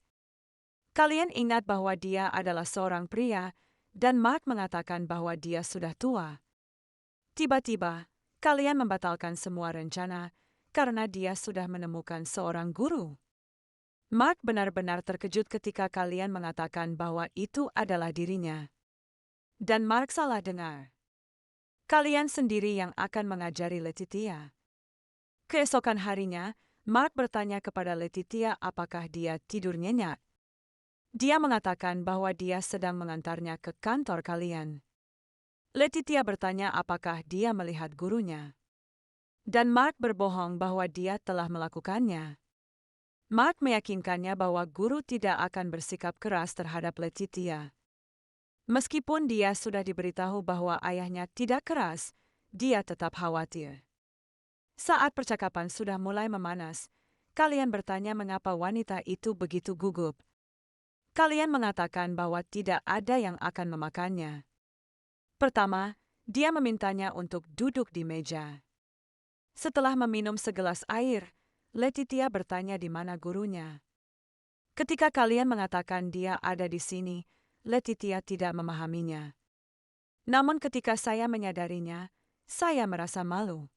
Kalian ingat bahwa dia adalah seorang pria, dan Mark mengatakan bahwa dia sudah tua. Tiba-tiba, kalian membatalkan semua rencana karena dia sudah menemukan seorang guru. Mark benar-benar terkejut ketika kalian mengatakan bahwa itu adalah dirinya. Dan Mark salah dengar. Kalian sendiri yang akan mengajari Letitia. Keesokan harinya, Mark bertanya kepada Letitia apakah dia tidur nyenyak. Dia mengatakan bahwa dia sedang mengantarnya ke kantor kalian. Letitia bertanya apakah dia melihat gurunya. Dan Mark berbohong bahwa dia telah melakukannya. Mark meyakinkannya bahwa guru tidak akan bersikap keras terhadap Letitia. Meskipun dia sudah diberitahu bahwa ayahnya tidak keras, dia tetap khawatir. Saat percakapan sudah mulai memanas, kalian bertanya mengapa wanita itu begitu gugup. Kalian mengatakan bahwa tidak ada yang akan memakannya. Pertama, dia memintanya untuk duduk di meja. Setelah meminum segelas air, Letitia bertanya di mana gurunya. Ketika kalian mengatakan dia ada di sini, Letitia tidak memahaminya. Namun ketika saya menyadarinya, saya merasa malu.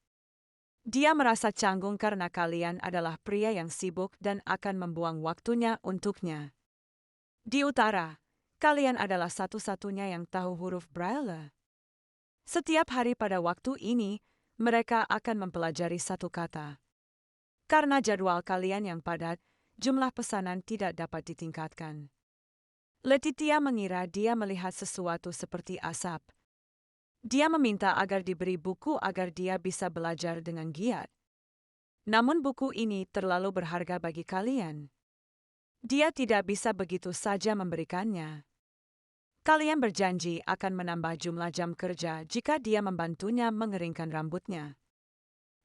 Dia merasa canggung karena kalian adalah pria yang sibuk dan akan membuang waktunya untuknya. Di utara, kalian adalah satu-satunya yang tahu huruf Braille. Setiap hari pada waktu ini, mereka akan mempelajari satu kata. Karena jadwal kalian yang padat, jumlah pesanan tidak dapat ditingkatkan. Letitia mengira dia melihat sesuatu seperti asap. Dia meminta agar diberi buku agar dia bisa belajar dengan giat. Namun buku ini terlalu berharga bagi kalian. Dia tidak bisa begitu saja memberikannya. Kalian berjanji akan menambah jumlah jam kerja jika dia membantunya mengeringkan rambutnya.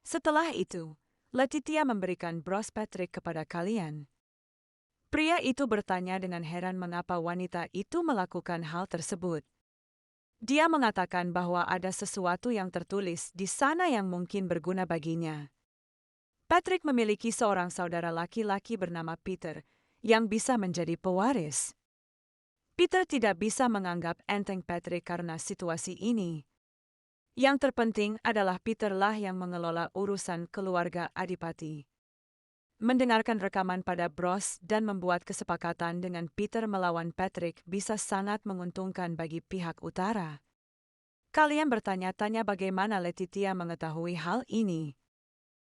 Setelah itu, Letitia memberikan bros Patrick kepada kalian. Pria itu bertanya dengan heran mengapa wanita itu melakukan hal tersebut. Dia mengatakan bahwa ada sesuatu yang tertulis di sana yang mungkin berguna baginya. Patrick memiliki seorang saudara laki-laki bernama Peter yang bisa menjadi pewaris. Peter tidak bisa menganggap enteng Patrick karena situasi ini. Yang terpenting adalah Peter lah yang mengelola urusan keluarga Adipati. Mendengarkan rekaman pada Bros dan membuat kesepakatan dengan Peter melawan Patrick bisa sangat menguntungkan bagi pihak utara. Kalian bertanya-tanya bagaimana Letitia mengetahui hal ini.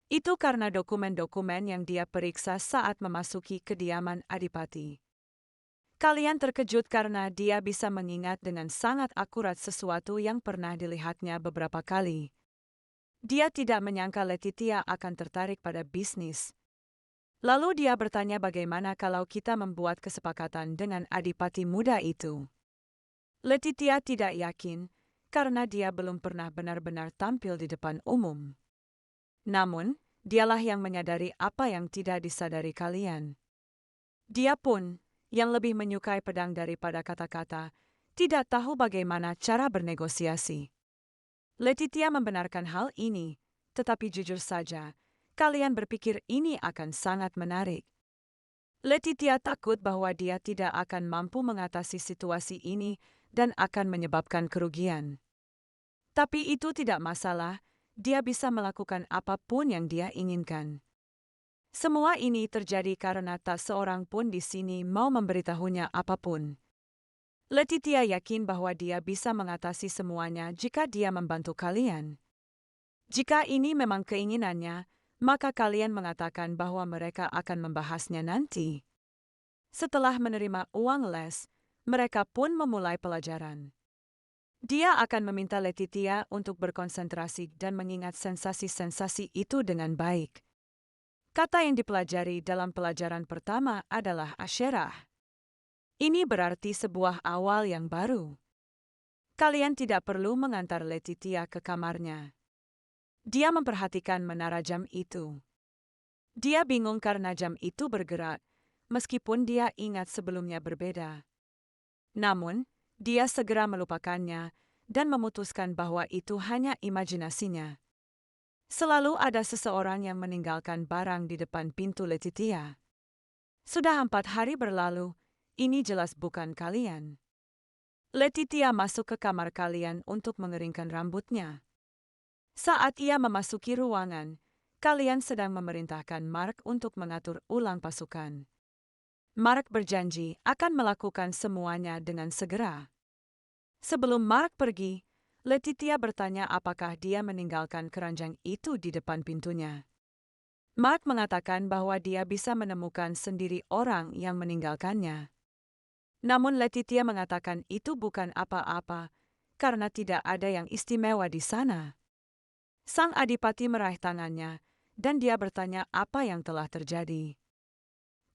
Itu karena dokumen-dokumen yang dia periksa saat memasuki kediaman Adipati. Kalian terkejut karena dia bisa mengingat dengan sangat akurat sesuatu yang pernah dilihatnya beberapa kali. Dia tidak menyangka Letitia akan tertarik pada bisnis. Lalu dia bertanya bagaimana kalau kita membuat kesepakatan dengan Adipati muda itu. Letitia tidak yakin, karena dia belum pernah benar-benar tampil di depan umum. Namun, dialah yang menyadari apa yang tidak disadari kalian. Dia pun, yang lebih menyukai pedang daripada kata-kata, tidak tahu bagaimana cara bernegosiasi. Letitia membenarkan hal ini, tetapi jujur saja, kalian berpikir ini akan sangat menarik. Letitia takut bahwa dia tidak akan mampu mengatasi situasi ini dan akan menyebabkan kerugian. Tapi itu tidak masalah, dia bisa melakukan apapun yang dia inginkan. Semua ini terjadi karena tak seorang pun di sini mau memberitahunya apapun. Letitia yakin bahwa dia bisa mengatasi semuanya jika dia membantu kalian. Jika ini memang keinginannya, maka kalian mengatakan bahwa mereka akan membahasnya nanti. Setelah menerima uang les, mereka pun memulai pelajaran. Dia akan meminta Letitia untuk berkonsentrasi dan mengingat sensasi-sensasi itu dengan baik. Kata yang dipelajari dalam pelajaran pertama adalah asyerah. Ini berarti sebuah awal yang baru. Kalian tidak perlu mengantar Letitia ke kamarnya. Dia memperhatikan menara jam itu. Dia bingung karena jam itu bergerak, meskipun dia ingat sebelumnya berbeda. Namun, dia segera melupakannya dan memutuskan bahwa itu hanya imajinasinya. Selalu ada seseorang yang meninggalkan barang di depan pintu Letitia. Sudah 4 hari berlalu, ini jelas bukan kalian. Letitia masuk ke kamar kalian untuk mengeringkan rambutnya. Saat ia memasuki ruangan, kalian sedang memerintahkan Mark untuk mengatur ulang pasukan. Mark berjanji akan melakukan semuanya dengan segera. Sebelum Mark pergi, Letitia bertanya apakah dia meninggalkan keranjang itu di depan pintunya. Mark mengatakan bahwa dia bisa menemukan sendiri orang yang meninggalkannya. Namun Letitia mengatakan itu bukan apa-apa, karena tidak ada yang istimewa di sana. Sang Adipati meraih tangannya, dan dia bertanya apa yang telah terjadi.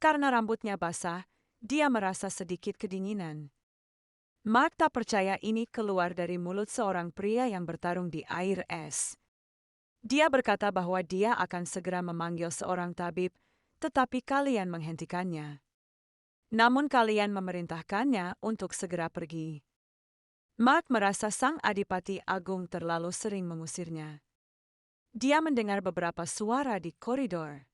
Karena rambutnya basah, dia merasa sedikit kedinginan. Mark tak percaya ini keluar dari mulut seorang pria yang bertarung di air es. Dia berkata bahwa dia akan segera memanggil seorang tabib, tetapi kalian menghentikannya. Namun kalian memerintahkannya untuk segera pergi. Mark merasa sang Adipati Agung terlalu sering mengusirnya. Dia mendengar beberapa suara di koridor.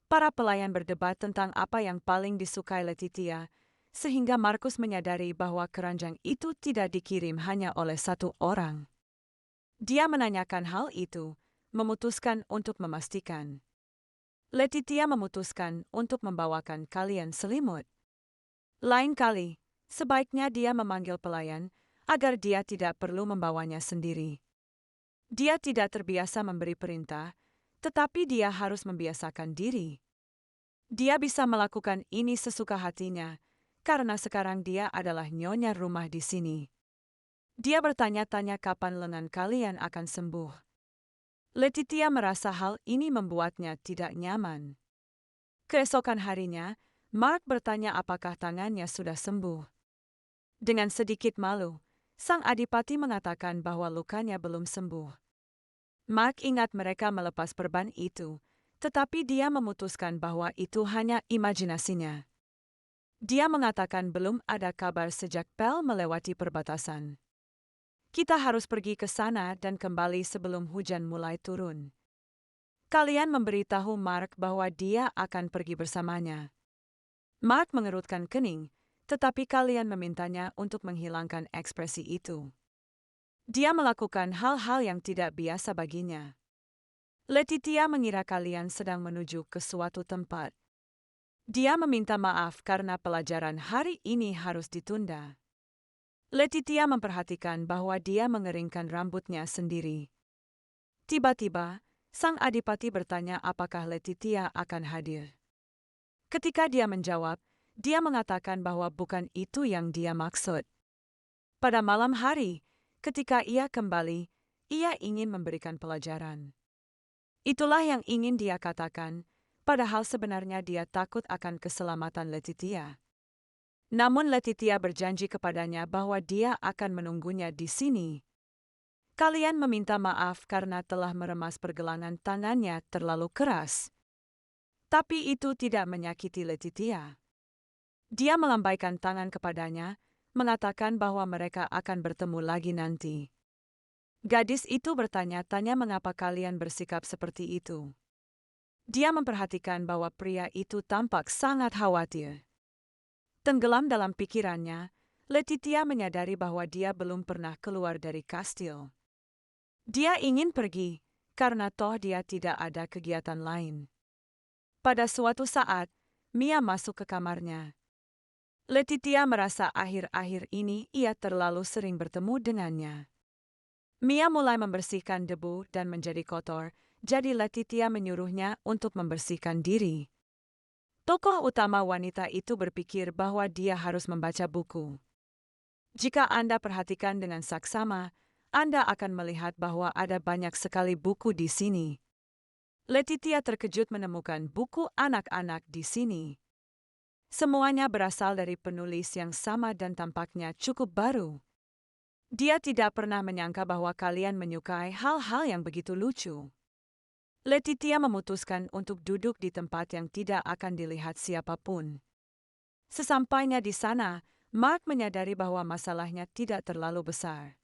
Para pelayan berdebat tentang apa yang paling disukai Letitia, sehingga Markus menyadari bahwa keranjang itu tidak dikirim hanya oleh satu orang. Dia menanyakan hal itu, memutuskan untuk memastikan. Letitia memutuskan untuk membawakan kalian selimut. Lain kali, sebaiknya dia memanggil pelayan agar dia tidak perlu membawanya sendiri. Dia tidak terbiasa memberi perintah, tetapi dia harus membiasakan diri. Dia bisa melakukan ini sesuka hatinya, karena sekarang dia adalah nyonya rumah di sini. Dia bertanya-tanya kapan lengan kalian akan sembuh. Letitia merasa hal ini membuatnya tidak nyaman. Keesokan harinya, Mark bertanya apakah tangannya sudah sembuh. Dengan sedikit malu, sang Adipati mengatakan bahwa lukanya belum sembuh. Mark ingat mereka melepas perban itu, tetapi dia memutuskan bahwa itu hanya imajinasinya. Dia mengatakan belum ada kabar sejak Pel melewati perbatasan. Kita harus pergi ke sana dan kembali sebelum hujan mulai turun. Kalian memberitahu Mark bahwa dia akan pergi bersamanya. Mark mengerutkan kening, tetapi kalian memintanya untuk menghilangkan ekspresi itu. Dia melakukan hal-hal yang tidak biasa baginya. Letitia mengira kalian sedang menuju ke suatu tempat. Dia meminta maaf karena pelajaran hari ini harus ditunda. Letitia memperhatikan bahwa dia mengeringkan rambutnya sendiri. Tiba-tiba, sang adipati bertanya apakah Letitia akan hadir. Ketika dia menjawab, dia mengatakan bahwa bukan itu yang dia maksud. Pada malam hari, ketika ia kembali, ia ingin memberikan pelajaran. Itulah yang ingin dia katakan, padahal sebenarnya dia takut akan keselamatan Letitia. Namun Letitia berjanji kepadanya bahwa dia akan menunggunya di sini. Kalian meminta maaf karena telah meremas pergelangan tangannya terlalu keras. Tapi itu tidak menyakiti Letitia. Dia melambaikan tangan kepadanya, mengatakan bahwa mereka akan bertemu lagi nanti. Gadis itu bertanya-tanya mengapa kalian bersikap seperti itu. Dia memperhatikan bahwa pria itu tampak sangat khawatir. Tenggelam dalam pikirannya, Letitia menyadari bahwa dia belum pernah keluar dari kastil. Dia ingin pergi, karena toh dia tidak ada kegiatan lain. Pada suatu saat, Mia masuk ke kamarnya. Letitia merasa akhir-akhir ini ia terlalu sering bertemu dengannya. Mia mulai membersihkan debu dan menjadi kotor, jadi Letitia menyuruhnya untuk membersihkan diri. Tokoh utama wanita itu berpikir bahwa dia harus membaca buku. Jika Anda perhatikan dengan saksama, Anda akan melihat bahwa ada banyak sekali buku di sini. Letitia terkejut menemukan buku anak-anak di sini. Semuanya berasal dari penulis yang sama dan tampaknya cukup baru. Dia tidak pernah menyangka bahwa kalian menyukai hal-hal yang begitu lucu. Letitia memutuskan untuk duduk di tempat yang tidak akan dilihat siapapun. Sesampainya di sana, Mark menyadari bahwa masalahnya tidak terlalu besar.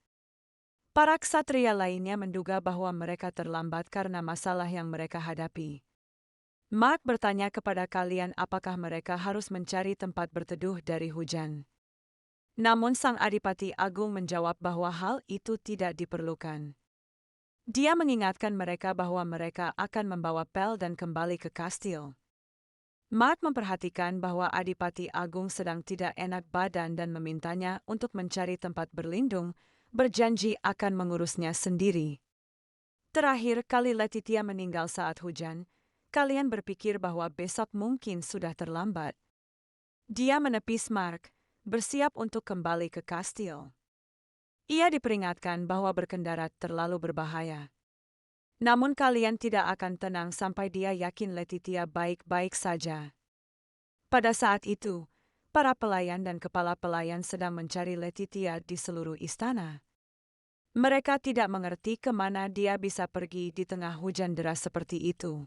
Para ksatria lainnya menduga bahwa mereka terlambat karena masalah yang mereka hadapi. Mark bertanya kepada kalian apakah mereka harus mencari tempat berteduh dari hujan. Namun sang Adipati Agung menjawab bahwa hal itu tidak diperlukan. Dia mengingatkan mereka bahwa mereka akan membawa Pel dan kembali ke kastil. Mark memperhatikan bahwa Adipati Agung sedang tidak enak badan dan memintanya untuk mencari tempat berlindung, berjanji akan mengurusnya sendiri. Terakhir kali Letitia meninggal saat hujan, kalian berpikir bahwa besok mungkin sudah terlambat. Dia menepis Mark, bersiap untuk kembali ke kastil. Ia diperingatkan bahwa berkendara terlalu berbahaya. Namun kalian tidak akan tenang sampai dia yakin Letitia baik-baik saja. Pada saat itu, para pelayan dan kepala pelayan sedang mencari Letitia di seluruh istana. Mereka tidak mengerti kemana dia bisa pergi di tengah hujan deras seperti itu.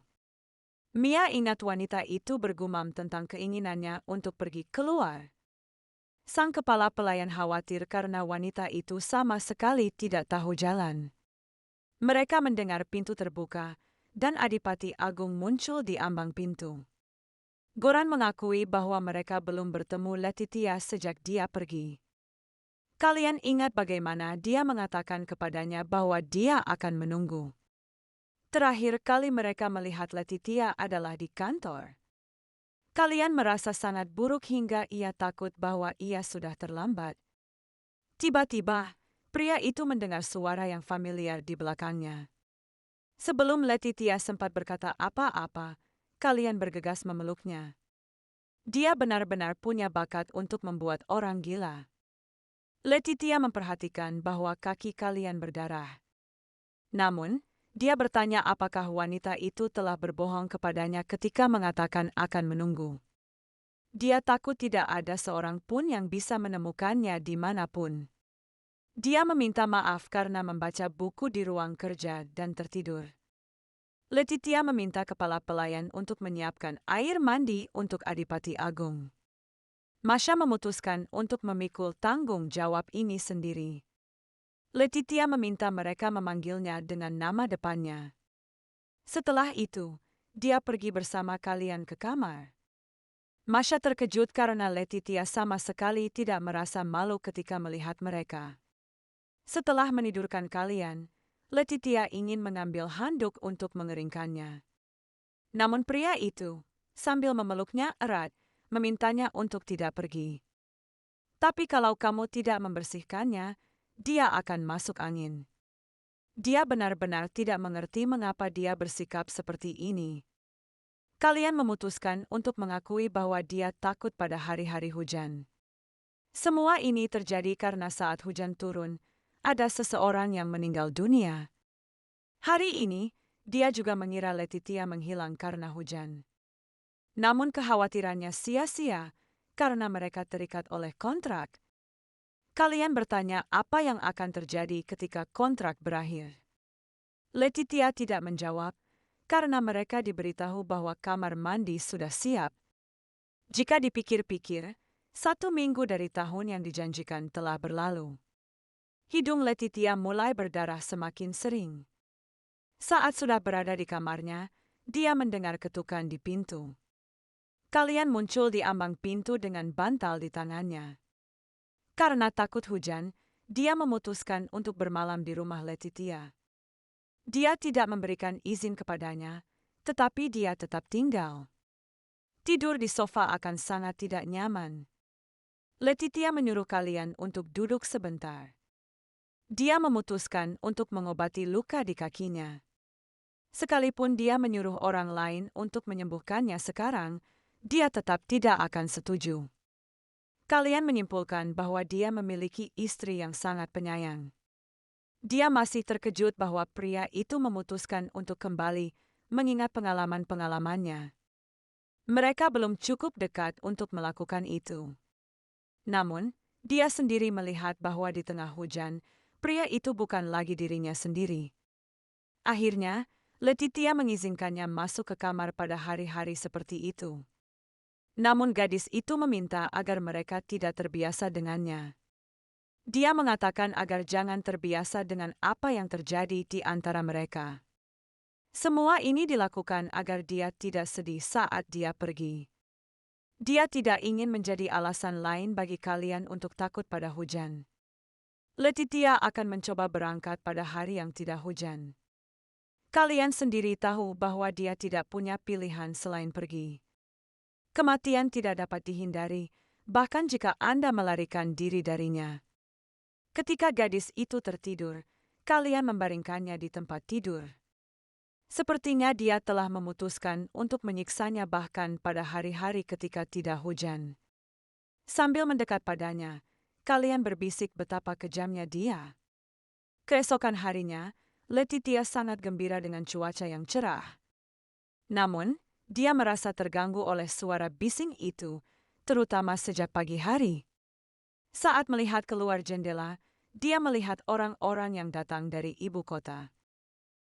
Mia ingat wanita itu bergumam tentang keinginannya untuk pergi keluar. Sang kepala pelayan khawatir karena wanita itu sama sekali tidak tahu jalan. Mereka mendengar pintu terbuka, dan Adipati Agung muncul di ambang pintu. Goran mengakui bahwa mereka belum bertemu Letitia sejak dia pergi. Kalian ingat bagaimana dia mengatakan kepadanya bahwa dia akan menunggu. Terakhir kali mereka melihat Letitia adalah di kantor. Kalian merasa sangat buruk hingga ia takut bahwa ia sudah terlambat. Tiba-tiba, pria itu mendengar suara yang familiar di belakangnya. Sebelum Letitia sempat berkata apa-apa, kalian bergegas memeluknya. Dia benar-benar punya bakat untuk membuat orang gila. Letitia memperhatikan bahwa kaki kalian berdarah. Namun, dia bertanya apakah wanita itu telah berbohong kepadanya ketika mengatakan akan menunggu. Dia takut tidak ada seorang pun yang bisa menemukannya dimanapun. Dia meminta maaf karena membaca buku di ruang kerja dan tertidur. Letitia meminta kepala pelayan untuk menyiapkan air mandi untuk Adipati Agung. Masha memutuskan untuk memikul tanggung jawab ini sendiri. Letitia meminta mereka memanggilnya dengan nama depannya. Setelah itu, dia pergi bersama kalian ke kamar. Masha terkejut karena Letitia sama sekali tidak merasa malu ketika melihat mereka. Setelah menidurkan kalian, Letitia ingin mengambil handuk untuk mengeringkannya. Namun pria itu, sambil memeluknya erat, memintanya untuk tidak pergi. Tapi kalau kamu tidak membersihkannya, dia akan masuk angin. Dia benar-benar tidak mengerti mengapa dia bersikap seperti ini. Kalian memutuskan untuk mengakui bahwa dia takut pada hari-hari hujan. Semua ini terjadi karena saat hujan turun, ada seseorang yang meninggal dunia. Hari ini, dia juga mengira Letitia menghilang karena hujan. Namun kekhawatirannya sia-sia karena mereka terikat oleh kontrak. Kalian bertanya apa yang akan terjadi ketika kontrak berakhir. Letitia tidak menjawab karena mereka diberitahu bahwa kamar mandi sudah siap. Jika dipikir-pikir, 1 minggu dari tahun yang dijanjikan telah berlalu. Hidung Letitia mulai berdarah semakin sering. Saat sudah berada di kamarnya, dia mendengar ketukan di pintu. Kalian muncul di ambang pintu dengan bantal di tangannya. Karena takut hujan, dia memutuskan untuk bermalam di rumah Letitia. Dia tidak memberikan izin kepadanya, tetapi dia tetap tinggal. Tidur di sofa akan sangat tidak nyaman. Letitia menyuruh kalian untuk duduk sebentar. Dia memutuskan untuk mengobati luka di kakinya. Sekalipun dia menyuruh orang lain untuk menyembuhkannya sekarang, dia tetap tidak akan setuju. Kalian menyimpulkan bahwa dia memiliki istri yang sangat penyayang. Dia masih terkejut bahwa pria itu memutuskan untuk kembali mengingat pengalaman-pengalamannya. Mereka belum cukup dekat untuk melakukan itu. Namun, dia sendiri melihat bahwa di tengah hujan, pria itu bukan lagi dirinya sendiri. Akhirnya, Letitia mengizinkannya masuk ke kamar pada hari-hari seperti itu. Namun gadis itu meminta agar mereka tidak terbiasa dengannya. Dia mengatakan agar jangan terbiasa dengan apa yang terjadi di antara mereka. Semua ini dilakukan agar dia tidak sedih saat dia pergi. Dia tidak ingin menjadi alasan lain bagi kalian untuk takut pada hujan. Letitia akan mencoba berangkat pada hari yang tidak hujan. Kalian sendiri tahu bahwa dia tidak punya pilihan selain pergi. Kematian tidak dapat dihindari, bahkan jika Anda melarikan diri darinya. Ketika gadis itu tertidur, kalian membaringkannya di tempat tidur. Sepertinya dia telah memutuskan untuk menyiksanya bahkan pada hari-hari ketika tidak hujan. Sambil mendekat padanya, kalian berbisik betapa kejamnya dia. Keesokan harinya, Letitia sangat gembira dengan cuaca yang cerah. Namun, dia merasa terganggu oleh suara bising itu, terutama sejak pagi hari. Saat melihat keluar jendela, dia melihat orang-orang yang datang dari ibu kota.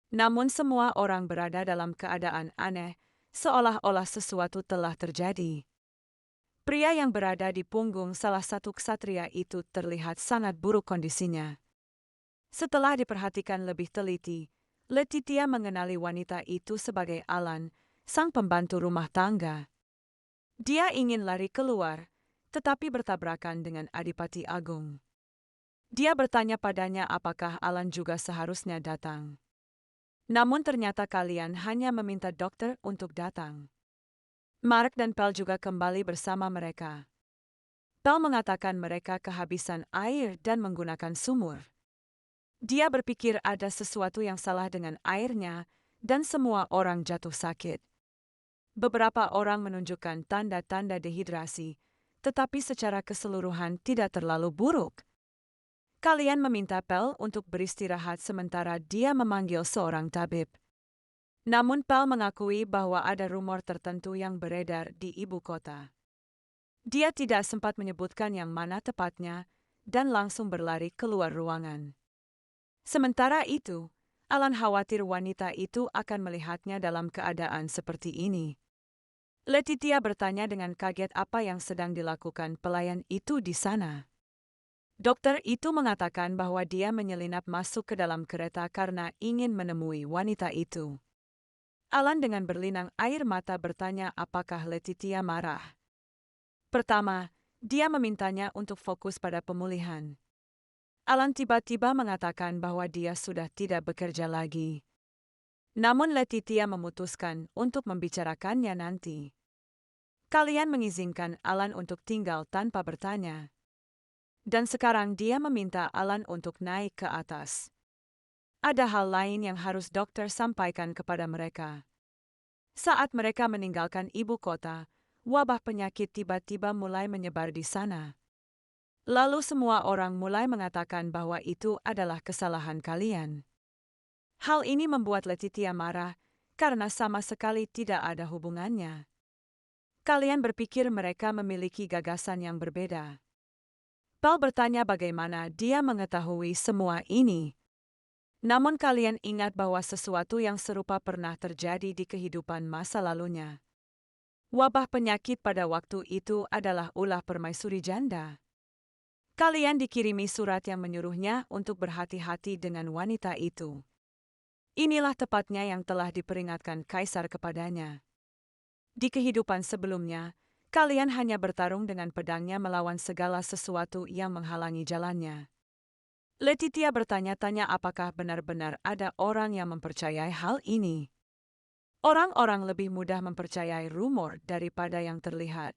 Namun semua orang berada dalam keadaan aneh, seolah-olah sesuatu telah terjadi. Pria yang berada di punggung salah satu ksatria itu terlihat sangat buruk kondisinya. Setelah diperhatikan lebih teliti, Letitia mengenali wanita itu sebagai Alan, sang pembantu rumah tangga. Dia ingin lari keluar, tetapi bertabrakan dengan Adipati Agung. Dia bertanya padanya apakah Alan juga seharusnya datang. Namun ternyata kalian hanya meminta dokter untuk datang. Mark dan Pel juga kembali bersama mereka. Pel mengatakan mereka kehabisan air dan menggunakan sumur. Dia berpikir ada sesuatu yang salah dengan airnya dan semua orang jatuh sakit. Beberapa orang menunjukkan tanda-tanda dehidrasi, tetapi secara keseluruhan tidak terlalu buruk. Kalian meminta Pel untuk beristirahat sementara dia memanggil seorang tabib. Namun Pel mengakui bahwa ada rumor tertentu yang beredar di ibu kota. Dia tidak sempat menyebutkan yang mana tepatnya dan langsung berlari keluar ruangan. Sementara itu, Alan khawatir wanita itu akan melihatnya dalam keadaan seperti ini. Letitia bertanya dengan kaget apa yang sedang dilakukan pelayan itu di sana. Dokter itu mengatakan bahwa dia menyelinap masuk ke dalam kereta karena ingin menemui wanita itu. Alan dengan berlinang air mata bertanya apakah Letitia marah. Pertama, dia memintanya untuk fokus pada pemulihan. Alan tiba-tiba mengatakan bahwa dia sudah tidak bekerja lagi. Namun Letitia memutuskan untuk membicarakannya nanti. Kalian mengizinkan Alan untuk tinggal tanpa bertanya. Dan sekarang dia meminta Alan untuk naik ke atas. Ada hal lain yang harus dokter sampaikan kepada mereka. Saat mereka meninggalkan ibu kota, wabah penyakit tiba-tiba mulai menyebar di sana. Lalu semua orang mulai mengatakan bahwa itu adalah kesalahan kalian. Hal ini membuat Letitia marah karena sama sekali tidak ada hubungannya. Kalian berpikir mereka memiliki gagasan yang berbeda. Paul bertanya bagaimana dia mengetahui semua ini. Namun kalian ingat bahwa sesuatu yang serupa pernah terjadi di kehidupan masa lalunya. Wabah penyakit pada waktu itu adalah ulah permaisuri janda. Kalian dikirimi surat yang menyuruhnya untuk berhati-hati dengan wanita itu. Inilah tepatnya yang telah diperingatkan Kaisar kepadanya. Di kehidupan sebelumnya, kalian hanya bertarung dengan pedangnya melawan segala sesuatu yang menghalangi jalannya. Letitia bertanya-tanya apakah benar-benar ada orang yang mempercayai hal ini. Orang-orang lebih mudah mempercayai rumor daripada yang terlihat.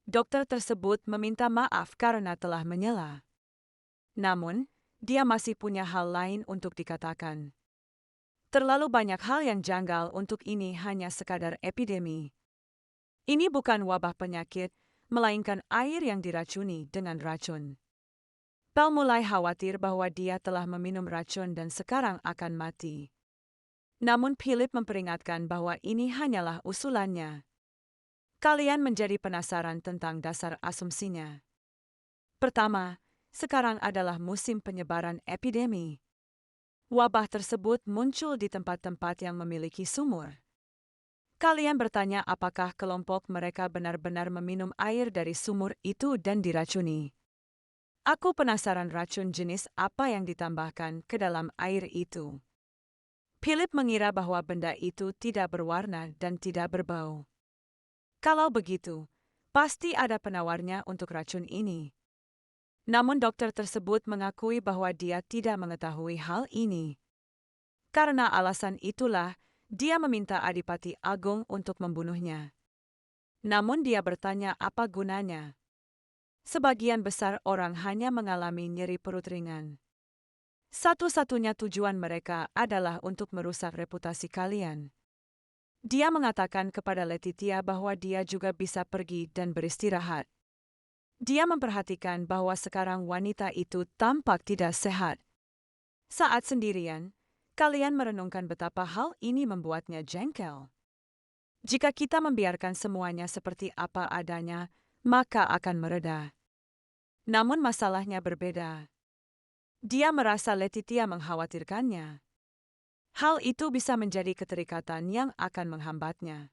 Dokter tersebut meminta maaf karena telah menyela. Namun, dia masih punya hal lain untuk dikatakan. Terlalu banyak hal yang janggal untuk ini hanya sekadar epidemi. Ini bukan wabah penyakit, melainkan air yang diracuni dengan racun. Paul mulai khawatir bahwa dia telah meminum racun dan sekarang akan mati. Namun Philip memperingatkan bahwa ini hanyalah usulannya. Kalian menjadi penasaran tentang dasar asumsinya. Pertama, sekarang adalah musim penyebaran epidemi. Wabah tersebut muncul di tempat-tempat yang memiliki sumur. Kalian bertanya apakah kelompok mereka benar-benar meminum air dari sumur itu dan diracuni. Aku penasaran racun jenis apa yang ditambahkan ke dalam air itu. Philip mengira bahwa benda itu tidak berwarna dan tidak berbau. Kalau begitu, pasti ada penawarnya untuk racun ini. Namun dokter tersebut mengakui bahwa dia tidak mengetahui hal ini. Karena alasan itulah, dia meminta Adipati Agung untuk membunuhnya. Namun dia bertanya apa gunanya. Sebagian besar orang hanya mengalami nyeri perut ringan. Satu-satunya tujuan mereka adalah untuk merusak reputasi kalian. Dia mengatakan kepada Letitia bahwa dia juga bisa pergi dan beristirahat. Dia memperhatikan bahwa sekarang wanita itu tampak tidak sehat. Saat sendirian, kalian merenungkan betapa hal ini membuatnya jengkel. Jika kita membiarkan semuanya seperti apa adanya, maka akan mereda. Namun masalahnya berbeda. Dia merasa Letitia mengkhawatirkannya. Hal itu bisa menjadi keterikatan yang akan menghambatnya.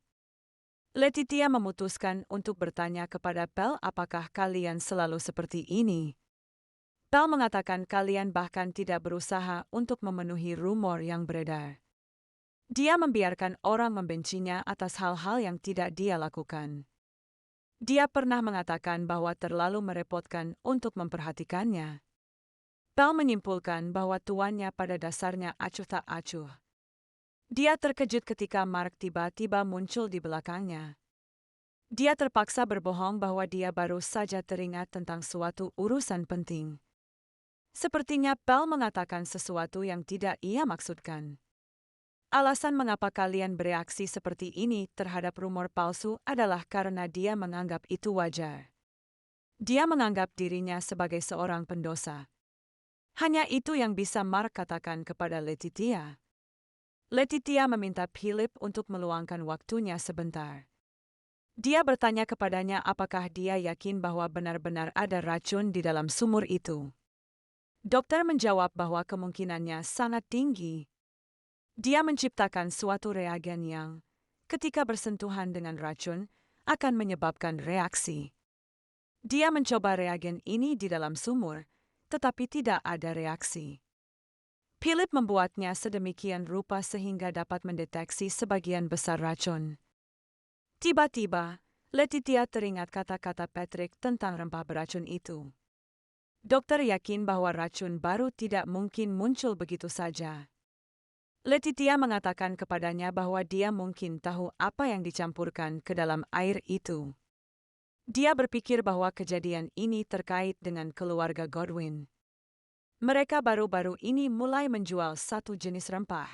Letitia memutuskan untuk bertanya kepada Pel apakah kalian selalu seperti ini. Pel mengatakan kalian bahkan tidak berusaha untuk memenuhi rumor yang beredar. Dia membiarkan orang membencinya atas hal-hal yang tidak dia lakukan. Dia pernah mengatakan bahwa terlalu merepotkan untuk memperhatikannya. Pel menyimpulkan bahwa tuannya pada dasarnya acuh tak acuh. Dia terkejut ketika Mark tiba-tiba muncul di belakangnya. Dia terpaksa berbohong bahwa dia baru saja teringat tentang suatu urusan penting. Sepertinya Pel mengatakan sesuatu yang tidak ia maksudkan. Alasan mengapa kalian bereaksi seperti ini terhadap rumor palsu adalah karena dia menganggap itu wajar. Dia menganggap dirinya sebagai seorang pendosa. Hanya itu yang bisa Mark katakan kepada Letitia. Letitia meminta Philip untuk meluangkan waktunya sebentar. Dia bertanya kepadanya apakah dia yakin bahwa benar-benar ada racun di dalam sumur itu. Dokter menjawab bahwa kemungkinannya sangat tinggi. Dia menciptakan suatu reagen yang, ketika bersentuhan dengan racun akan menyebabkan reaksi. Dia mencoba reagen ini di dalam sumur, tetapi tidak ada reaksi. Philip membuatnya sedemikian rupa sehingga dapat mendeteksi sebagian besar racun. Tiba-tiba, Letitia teringat kata-kata Patrick tentang rempah beracun itu. Dokter yakin bahwa racun baru tidak mungkin muncul begitu saja. Letitia mengatakan kepadanya bahwa dia mungkin tahu apa yang dicampurkan ke dalam air itu. Dia berpikir bahwa kejadian ini terkait dengan keluarga Godwin. Mereka baru-baru ini mulai menjual satu jenis rempah.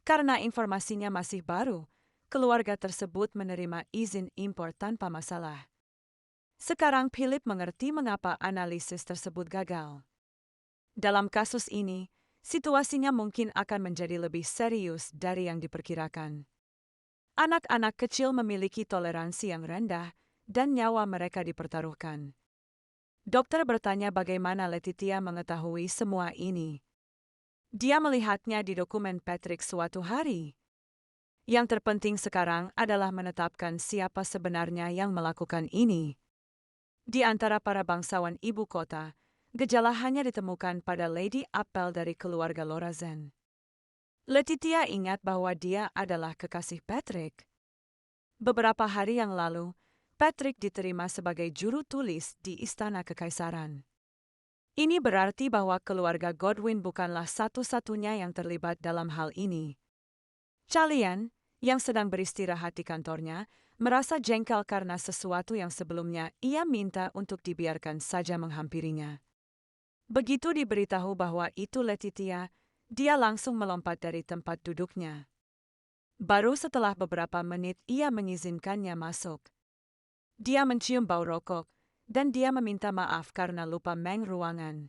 Karena informasinya masih baru, keluarga tersebut menerima izin impor tanpa masalah. Sekarang Philip mengerti mengapa analisis tersebut gagal. Dalam kasus ini, situasinya mungkin akan menjadi lebih serius dari yang diperkirakan. Anak-anak kecil memiliki toleransi yang rendah dan nyawa mereka dipertaruhkan. Dokter bertanya bagaimana Letitia mengetahui semua ini. Dia melihatnya di dokumen Patrick suatu hari. Yang terpenting sekarang adalah menetapkan siapa sebenarnya yang melakukan ini. Di antara para bangsawan ibu kota, gejala hanya ditemukan pada Lady Appel dari keluarga Lorazen. Letitia ingat bahwa dia adalah kekasih Patrick. Beberapa hari yang lalu, Patrick diterima sebagai juru tulis di Istana Kekaisaran. Ini berarti bahwa keluarga Godwin bukanlah satu-satunya yang terlibat dalam hal ini. Chalian, yang sedang beristirahat di kantornya, merasa jengkel karena sesuatu yang sebelumnya ia minta untuk dibiarkan saja menghampirinya. Begitu diberitahu bahwa itu Letitia, dia langsung melompat dari tempat duduknya. Baru setelah beberapa menit ia mengizinkannya masuk. Dia mencium bau rokok, dan dia meminta maaf karena lupa meng ruangan.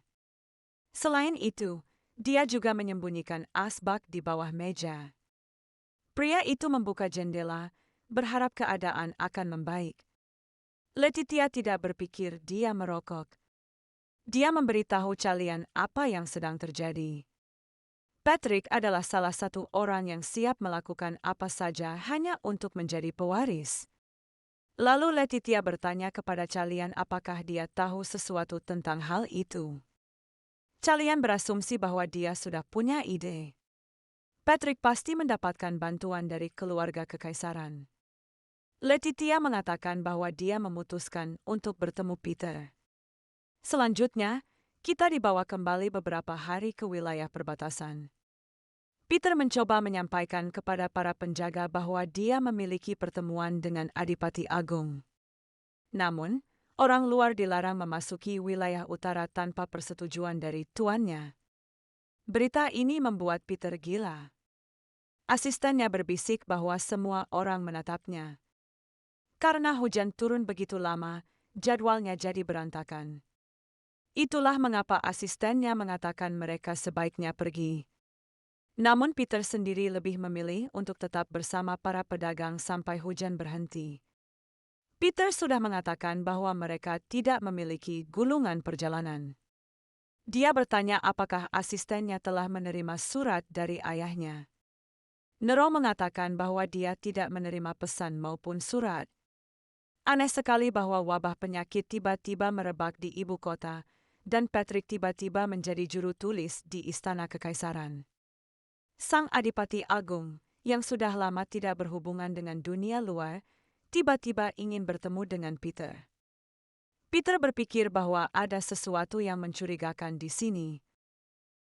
Selain itu, dia juga menyembunyikan asbak di bawah meja. Pria itu membuka jendela, berharap keadaan akan membaik. Letitia tidak berpikir dia merokok. Dia memberitahu Chalian apa yang sedang terjadi. Patrick adalah salah satu orang yang siap melakukan apa saja hanya untuk menjadi pewaris. Lalu Letitia bertanya kepada Chalian apakah dia tahu sesuatu tentang hal itu. Chalian berasumsi bahwa dia sudah punya ide. Patrick pasti mendapatkan bantuan dari keluarga kekaisaran. Letitia mengatakan bahwa dia memutuskan untuk bertemu Peter. Selanjutnya, kita dibawa kembali beberapa hari ke wilayah perbatasan. Peter mencoba menyampaikan kepada para penjaga bahwa dia memiliki pertemuan dengan Adipati Agung. Namun, orang luar dilarang memasuki wilayah utara tanpa persetujuan dari tuannya. Berita ini membuat Peter gila. Asistennya berbisik bahwa semua orang menatapnya. Karena hujan turun begitu lama, jadwalnya jadi berantakan. Itulah mengapa asistennya mengatakan mereka sebaiknya pergi. Namun Peter sendiri lebih memilih untuk tetap bersama para pedagang sampai hujan berhenti. Peter sudah mengatakan bahwa mereka tidak memiliki gulungan perjalanan. Dia bertanya apakah asistennya telah menerima surat dari ayahnya. Nero mengatakan bahwa dia tidak menerima pesan maupun surat. Aneh sekali bahwa wabah penyakit tiba-tiba merebak di ibu kota, dan Patrick tiba-tiba menjadi juru tulis di Istana Kekaisaran. Sang Adipati Agung, yang sudah lama tidak berhubungan dengan dunia luar, tiba-tiba ingin bertemu dengan Peter. Peter berpikir bahwa ada sesuatu yang mencurigakan di sini.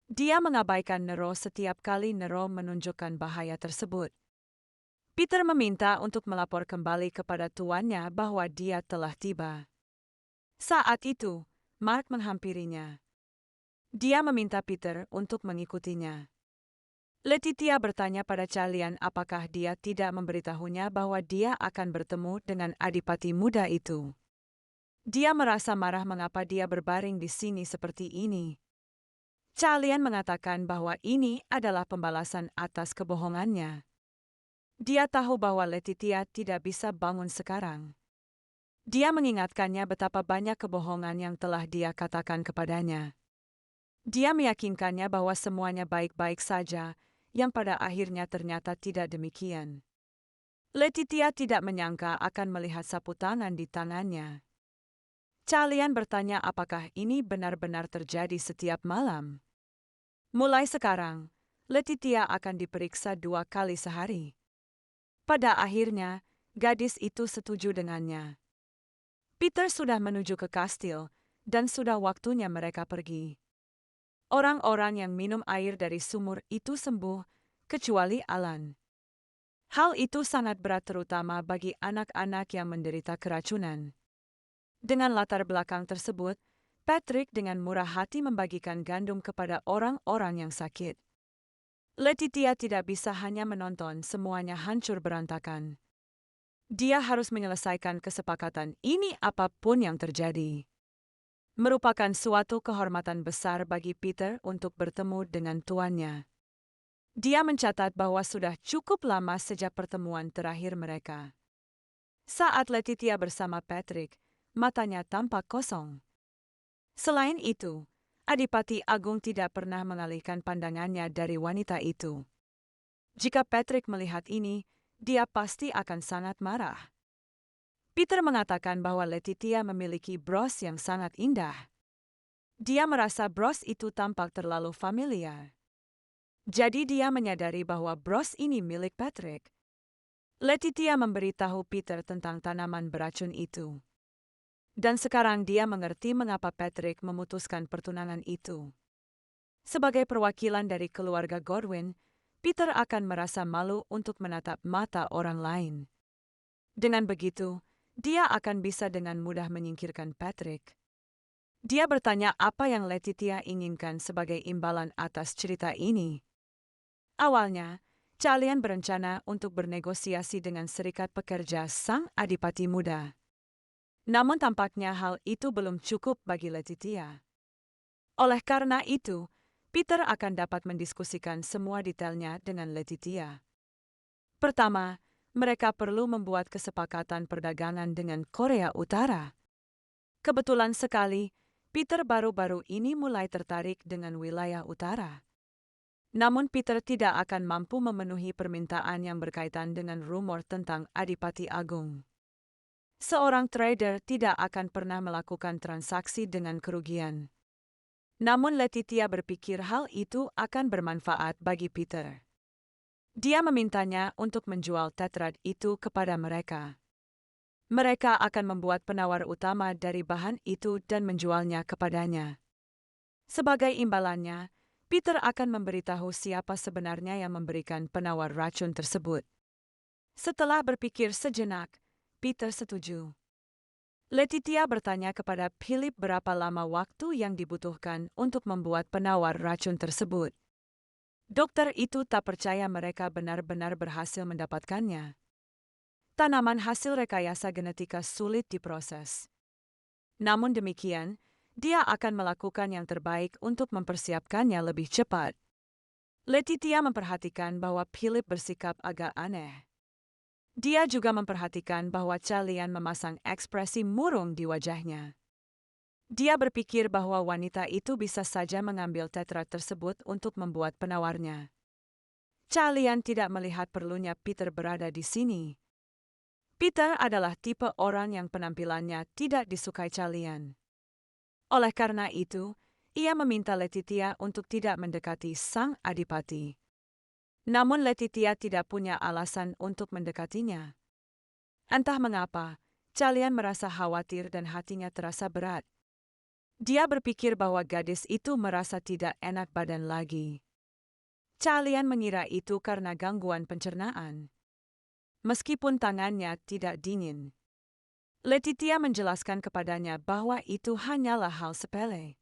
Dia mengabaikan Nero setiap kali Nero menunjukkan bahaya tersebut. Peter meminta untuk melapor kembali kepada tuannya bahwa dia telah tiba. Saat itu, Mark menghampirinya. Dia meminta Peter untuk mengikutinya. Letitia bertanya pada Chalian apakah dia tidak memberitahunya bahwa dia akan bertemu dengan adipati muda itu. Dia merasa marah mengapa dia berbaring di sini seperti ini. Chalian mengatakan bahwa ini adalah pembalasan atas kebohongannya. Dia tahu bahwa Letitia tidak bisa bangun sekarang. Dia mengingatkannya betapa banyak kebohongan yang telah dia katakan kepadanya. Dia meyakinkannya bahwa semuanya baik-baik saja, yang pada akhirnya ternyata tidak demikian. Letitia tidak menyangka akan melihat sapu tangan di tangannya. Calian bertanya apakah ini benar-benar terjadi setiap malam. Mulai sekarang, Letitia akan diperiksa 2 kali sehari. Pada akhirnya, gadis itu setuju dengannya. Peter sudah menuju ke kastil, dan sudah waktunya mereka pergi. Orang-orang yang minum air dari sumur itu sembuh, kecuali Alan. Hal itu sangat berat terutama bagi anak-anak yang menderita keracunan. Dengan latar belakang tersebut, Patrick dengan murah hati membagikan gandum kepada orang-orang yang sakit. Letitia tidak bisa hanya menonton semuanya hancur berantakan. Dia harus menyelesaikan kesepakatan ini apapun yang terjadi. Merupakan suatu kehormatan besar bagi Peter untuk bertemu dengan tuannya. Dia mencatat bahwa sudah cukup lama sejak pertemuan terakhir mereka. Saat Letitia bersama Patrick, matanya tampak kosong. Selain itu, Adipati Agung tidak pernah mengalihkan pandangannya dari wanita itu. Jika Patrick melihat ini, dia pasti akan sangat marah. Peter mengatakan bahwa Letitia memiliki bros yang sangat indah. Dia merasa bros itu tampak terlalu familiar. Jadi dia menyadari bahwa bros ini milik Patrick. Letitia memberitahu Peter tentang tanaman beracun itu. Dan sekarang dia mengerti mengapa Patrick memutuskan pertunangan itu. Sebagai perwakilan dari keluarga Godwin, Peter akan merasa malu untuk menatap mata orang lain. Dengan begitu, dia akan bisa dengan mudah menyingkirkan Patrick. Dia bertanya apa yang Letitia inginkan sebagai imbalan atas cerita ini. Awalnya, Calian berencana untuk bernegosiasi dengan serikat pekerja sang adipati muda. Namun tampaknya hal itu belum cukup bagi Letitia. Oleh karena itu, Peter akan dapat mendiskusikan semua detailnya dengan Letitia. Pertama, mereka perlu membuat kesepakatan perdagangan dengan Korea Utara. Kebetulan sekali, Peter baru-baru ini mulai tertarik dengan wilayah utara. Namun Peter tidak akan mampu memenuhi permintaan yang berkaitan dengan rumor tentang Adipati Agung. Seorang trader tidak akan pernah melakukan transaksi dengan kerugian. Namun Letitia berpikir hal itu akan bermanfaat bagi Peter. Dia memintanya untuk menjual tetrad itu kepada mereka. Mereka akan membuat penawar utama dari bahan itu dan menjualnya kepadanya. Sebagai imbalannya, Peter akan memberitahu siapa sebenarnya yang memberikan penawar racun tersebut. Setelah berpikir sejenak, Peter setuju. Letitia bertanya kepada Philip berapa lama waktu yang dibutuhkan untuk membuat penawar racun tersebut. Dokter itu tak percaya mereka benar-benar berhasil mendapatkannya. Tanaman hasil rekayasa genetika sulit diproses. Namun demikian, dia akan melakukan yang terbaik untuk mempersiapkannya lebih cepat. Letitia memperhatikan bahwa Philip bersikap agak aneh. Dia juga memperhatikan bahwa Calian memasang ekspresi murung di wajahnya. Dia berpikir bahwa wanita itu bisa saja mengambil tetrad tersebut untuk membuat penawarnya. Calian tidak melihat perlunya Peter berada di sini. Peter adalah tipe orang yang penampilannya tidak disukai Calian. Oleh karena itu, ia meminta Letitia untuk tidak mendekati sang adipati. Namun Letitia tidak punya alasan untuk mendekatinya. Entah mengapa, Calian merasa khawatir dan hatinya terasa berat. Dia berpikir bahwa gadis itu merasa tidak enak badan lagi. Calian mengira itu karena gangguan pencernaan. Meskipun tangannya tidak dingin. Letitia menjelaskan kepadanya bahwa itu hanyalah hal sepele.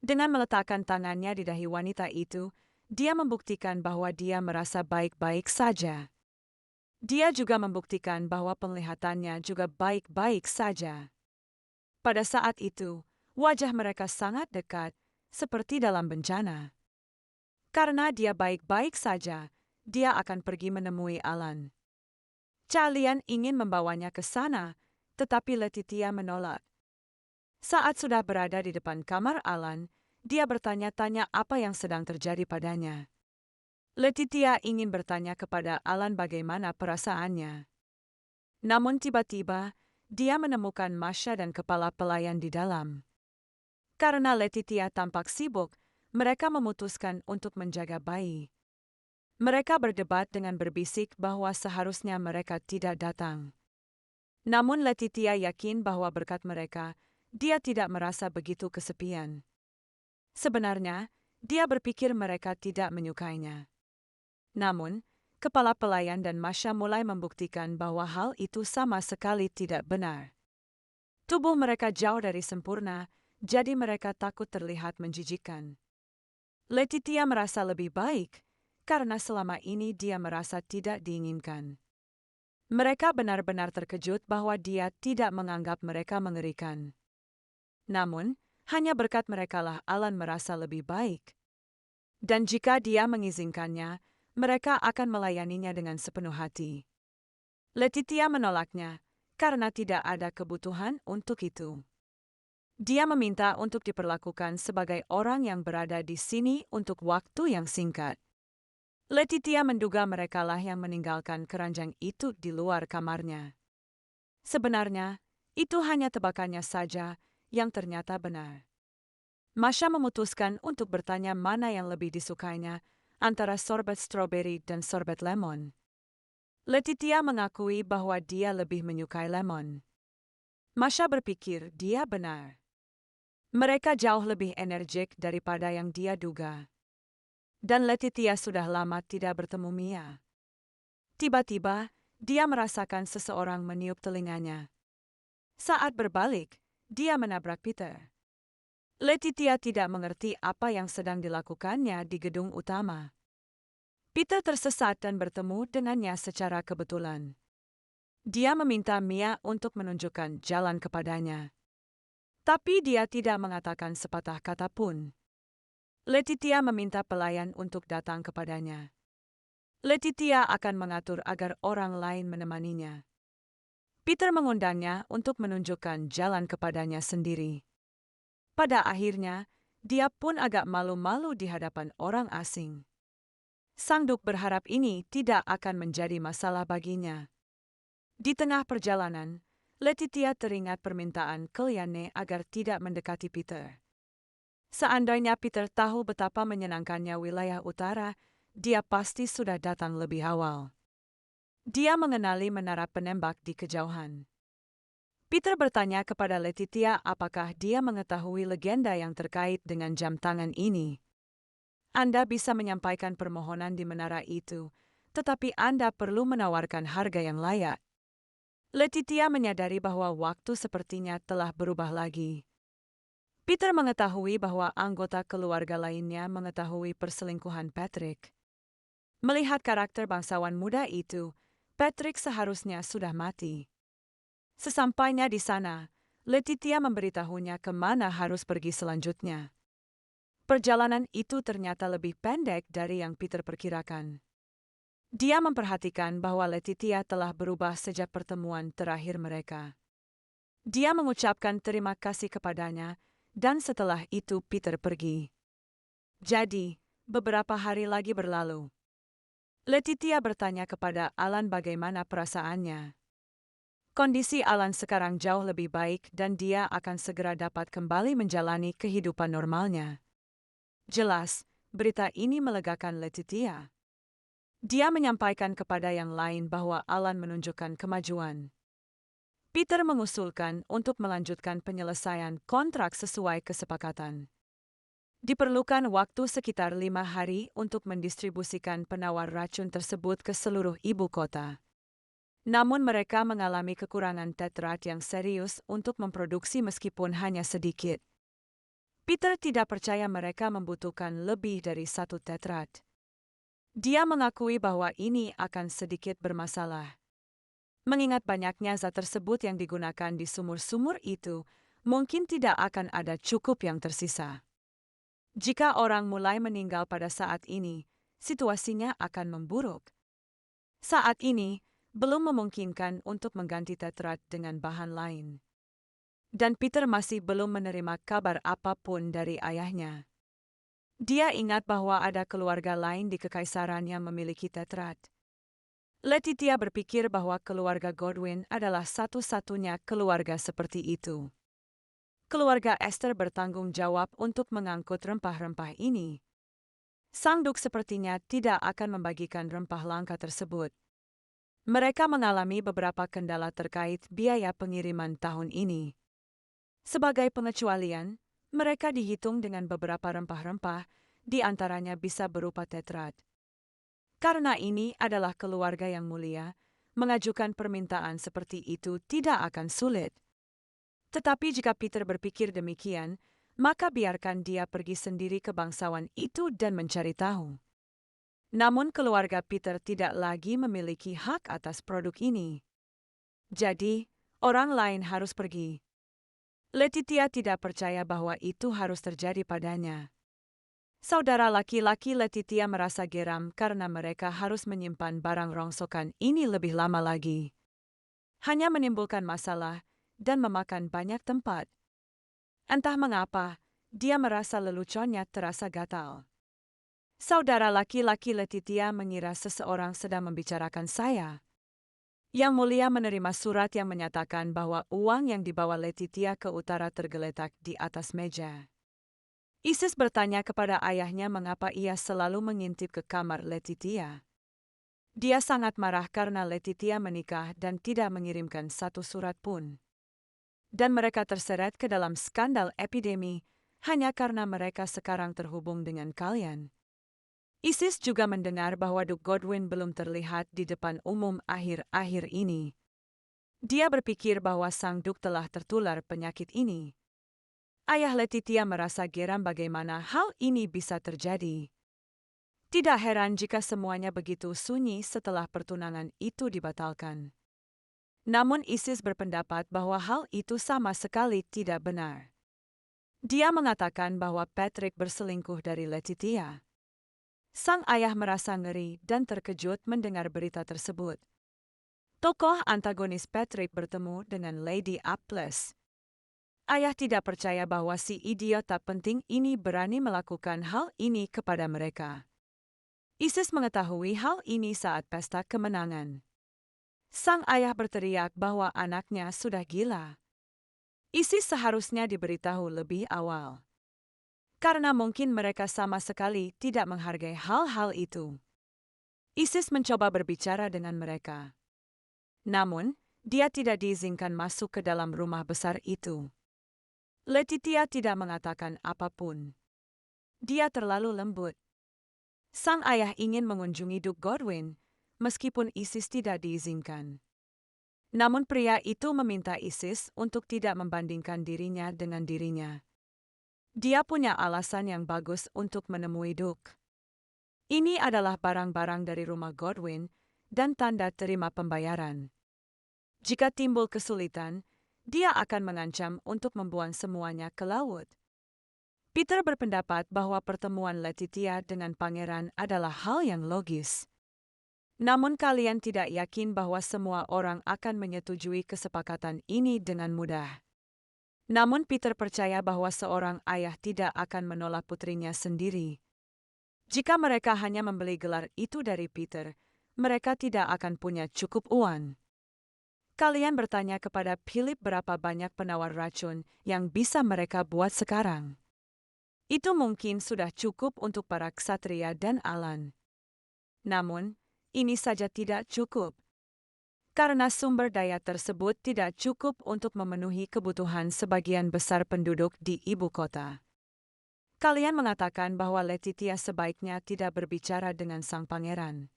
Dengan meletakkan tangannya di dahi wanita itu, dia membuktikan bahwa dia merasa baik-baik saja. Dia juga membuktikan bahwa penglihatannya juga baik-baik saja. Pada saat itu, wajah mereka sangat dekat, seperti dalam bencana. Karena dia baik-baik saja, dia akan pergi menemui Alan. Calian ingin membawanya ke sana, tetapi Letitia menolak. Saat sudah berada di depan kamar Alan, dia bertanya-tanya apa yang sedang terjadi padanya. Letitia ingin bertanya kepada Alan bagaimana perasaannya. Namun tiba-tiba, dia menemukan Masha dan kepala pelayan di dalam. Karena Letitia tampak sibuk, mereka memutuskan untuk menjaga bayi. Mereka berdebat dengan berbisik bahwa seharusnya mereka tidak datang. Namun Letitia yakin bahwa berkat mereka, dia tidak merasa begitu kesepian. Sebenarnya, dia berpikir mereka tidak menyukainya. Namun, kepala pelayan dan Masha mulai membuktikan bahwa hal itu sama sekali tidak benar. Tubuh mereka jauh dari sempurna, jadi mereka takut terlihat menjijikkan. Letitia merasa lebih baik, karena selama ini dia merasa tidak diinginkan. Mereka benar-benar terkejut bahwa dia tidak menganggap mereka mengerikan. Namun, hanya berkat merekalah Alan merasa lebih baik. Dan jika dia mengizinkannya, mereka akan melayaninya dengan sepenuh hati. Letitia menolaknya, karena tidak ada kebutuhan untuk itu. Dia meminta untuk diperlakukan sebagai orang yang berada di sini untuk waktu yang singkat. Letitia menduga merekalah yang meninggalkan keranjang itu di luar kamarnya. Sebenarnya, itu hanya tebakannya saja yang ternyata benar. Masha memutuskan untuk bertanya mana yang lebih disukainya antara sorbet stroberi dan sorbet lemon. Letitia mengakui bahwa dia lebih menyukai lemon. Masha berpikir dia benar. Mereka jauh lebih energik daripada yang dia duga. Dan Letitia sudah lama tidak bertemu Mia. Tiba-tiba, dia merasakan seseorang meniup telinganya. Saat berbalik, dia menabrak Peter. Letitia tidak mengerti apa yang sedang dilakukannya di gedung utama. Peter tersesat dan bertemu dengannya secara kebetulan. Dia meminta Mia untuk menunjukkan jalan kepadanya. Tapi dia tidak mengatakan sepatah kata pun. Letitia meminta pelayan untuk datang kepadanya. Letitia akan mengatur agar orang lain menemaninya. Peter mengundangnya untuk menunjukkan jalan kepadanya sendiri. Pada akhirnya, dia pun agak malu-malu di hadapan orang asing. Sang Duk berharap ini tidak akan menjadi masalah baginya. Di tengah perjalanan, Letitia teringat permintaan Kelyane agar tidak mendekati Peter. Seandainya Peter tahu betapa menyenangkannya wilayah utara, dia pasti sudah datang lebih awal. Dia mengenali menara penembak di kejauhan. Peter bertanya kepada Letitia apakah dia mengetahui legenda yang terkait dengan jam tangan ini. Anda bisa menyampaikan permohonan di menara itu, tetapi Anda perlu menawarkan harga yang layak. Letitia menyadari bahwa waktu sepertinya telah berubah lagi. Peter mengetahui bahwa anggota keluarga lainnya mengetahui perselingkuhan Patrick. Melihat karakter bangsawan muda itu, Patrick seharusnya sudah mati. Sesampainya di sana, Letitia memberitahunya kemana harus pergi selanjutnya. Perjalanan itu ternyata lebih pendek dari yang Peter perkirakan. Dia memperhatikan bahwa Letitia telah berubah sejak pertemuan terakhir mereka. Dia mengucapkan terima kasih kepadanya, dan setelah itu Peter pergi. Jadi, beberapa hari lagi berlalu. Letitia bertanya kepada Alan bagaimana perasaannya. Kondisi Alan sekarang jauh lebih baik dan dia akan segera dapat kembali menjalani kehidupan normalnya. Jelas, berita ini melegakan Letitia. Dia menyampaikan kepada yang lain bahwa Alan menunjukkan kemajuan. Peter mengusulkan untuk melanjutkan penyelesaian kontrak sesuai kesepakatan. Diperlukan waktu sekitar 5 hari untuk mendistribusikan penawar racun tersebut ke seluruh ibu kota. Namun mereka mengalami kekurangan tetrat yang serius untuk memproduksi meskipun hanya sedikit. Peter tidak percaya mereka membutuhkan lebih dari 1 tetrat. Dia mengakui bahwa ini akan sedikit bermasalah. Mengingat banyaknya zat tersebut yang digunakan di sumur-sumur itu, mungkin tidak akan ada cukup yang tersisa. Jika orang mulai meninggal pada saat ini, situasinya akan memburuk. Saat ini, belum memungkinkan untuk mengganti tetrat dengan bahan lain. Dan Peter masih belum menerima kabar apapun dari ayahnya. Dia ingat bahwa ada keluarga lain di kekaisaran yang memiliki tetrat. Letitia berpikir bahwa keluarga Godwin adalah satu-satunya keluarga seperti itu. Keluarga Esther bertanggung jawab untuk mengangkut rempah-rempah ini. Sang Duk sepertinya tidak akan membagikan rempah langka tersebut. Mereka mengalami beberapa kendala terkait biaya pengiriman tahun ini. Sebagai pengecualian, mereka dihitung dengan beberapa rempah-rempah, di antaranya bisa berupa tetrat. Karena ini adalah keluarga yang mulia, mengajukan permintaan seperti itu tidak akan sulit. Tetapi jika Peter berpikir demikian, maka biarkan dia pergi sendiri ke bangsawan itu dan mencari tahu. Namun keluarga Peter tidak lagi memiliki hak atas produk ini. Jadi, orang lain harus pergi. Letitia tidak percaya bahwa itu harus terjadi padanya. Saudara laki-laki Letitia merasa geram karena mereka harus menyimpan barang rongsokan ini lebih lama lagi. Hanya menimbulkan masalah dan memakan banyak tempat. Entah mengapa, dia merasa leluconnya terasa gatal. Saudara laki-laki Letitia mengira seseorang sedang membicarakan saya. Yang Mulia menerima surat yang menyatakan bahwa uang yang dibawa Letitia ke utara tergeletak di atas meja. Isis bertanya kepada ayahnya mengapa ia selalu mengintip ke kamar Letitia. Dia sangat marah karena Letitia menikah dan tidak mengirimkan satu surat pun. Dan mereka terseret ke dalam skandal epidemi hanya karena mereka sekarang terhubung dengan kalian. Isis juga mendengar bahwa Duke Godwin belum terlihat di depan umum akhir-akhir ini. Dia berpikir bahwa sang Duke telah tertular penyakit ini. Ayah Letitia merasa geram bagaimana hal ini bisa terjadi. Tidak heran jika semuanya begitu sunyi setelah pertunangan itu dibatalkan. Namun Isis berpendapat bahwa hal itu sama sekali tidak benar. Dia mengatakan bahwa Patrick berselingkuh dari Letitia. Sang ayah merasa ngeri dan terkejut mendengar berita tersebut. Tokoh antagonis Patrick bertemu dengan Lady Aples. Ayah tidak percaya bahwa si idiot tak penting ini berani melakukan hal ini kepada mereka. Isis mengetahui hal ini saat pesta kemenangan. Sang ayah berteriak bahwa anaknya sudah gila. Isis seharusnya diberitahu lebih awal. Karena mungkin mereka sama sekali tidak menghargai hal-hal itu. Isis mencoba berbicara dengan mereka. Namun, dia tidak diizinkan masuk ke dalam rumah besar itu. Letitia tidak mengatakan apapun. Dia terlalu lembut. Sang ayah ingin mengunjungi Duke Godwin, meskipun Isis tidak diizinkan. Namun pria itu meminta Isis untuk tidak membandingkan dirinya dengan dirinya. Dia punya alasan yang bagus untuk menemui Duke. Ini adalah barang-barang dari rumah Godwin dan tanda terima pembayaran. Jika timbul kesulitan, dia akan mengancam untuk membuang semuanya ke laut. Peter berpendapat bahwa pertemuan Letitia dengan pangeran adalah hal yang logis. Namun kalian tidak yakin bahwa semua orang akan menyetujui kesepakatan ini dengan mudah. Namun Peter percaya bahwa seorang ayah tidak akan menolak putrinya sendiri. Jika mereka hanya membeli gelar itu dari Peter, mereka tidak akan punya cukup uang. Kalian bertanya kepada Philip berapa banyak penawar racun yang bisa mereka buat sekarang. Itu mungkin sudah cukup untuk para ksatria dan Alan. Namun, ini saja tidak cukup. Karena sumber daya tersebut tidak cukup untuk memenuhi kebutuhan sebagian besar penduduk di ibu kota. Kalian mengatakan bahwa Letitia sebaiknya tidak berbicara dengan sang pangeran.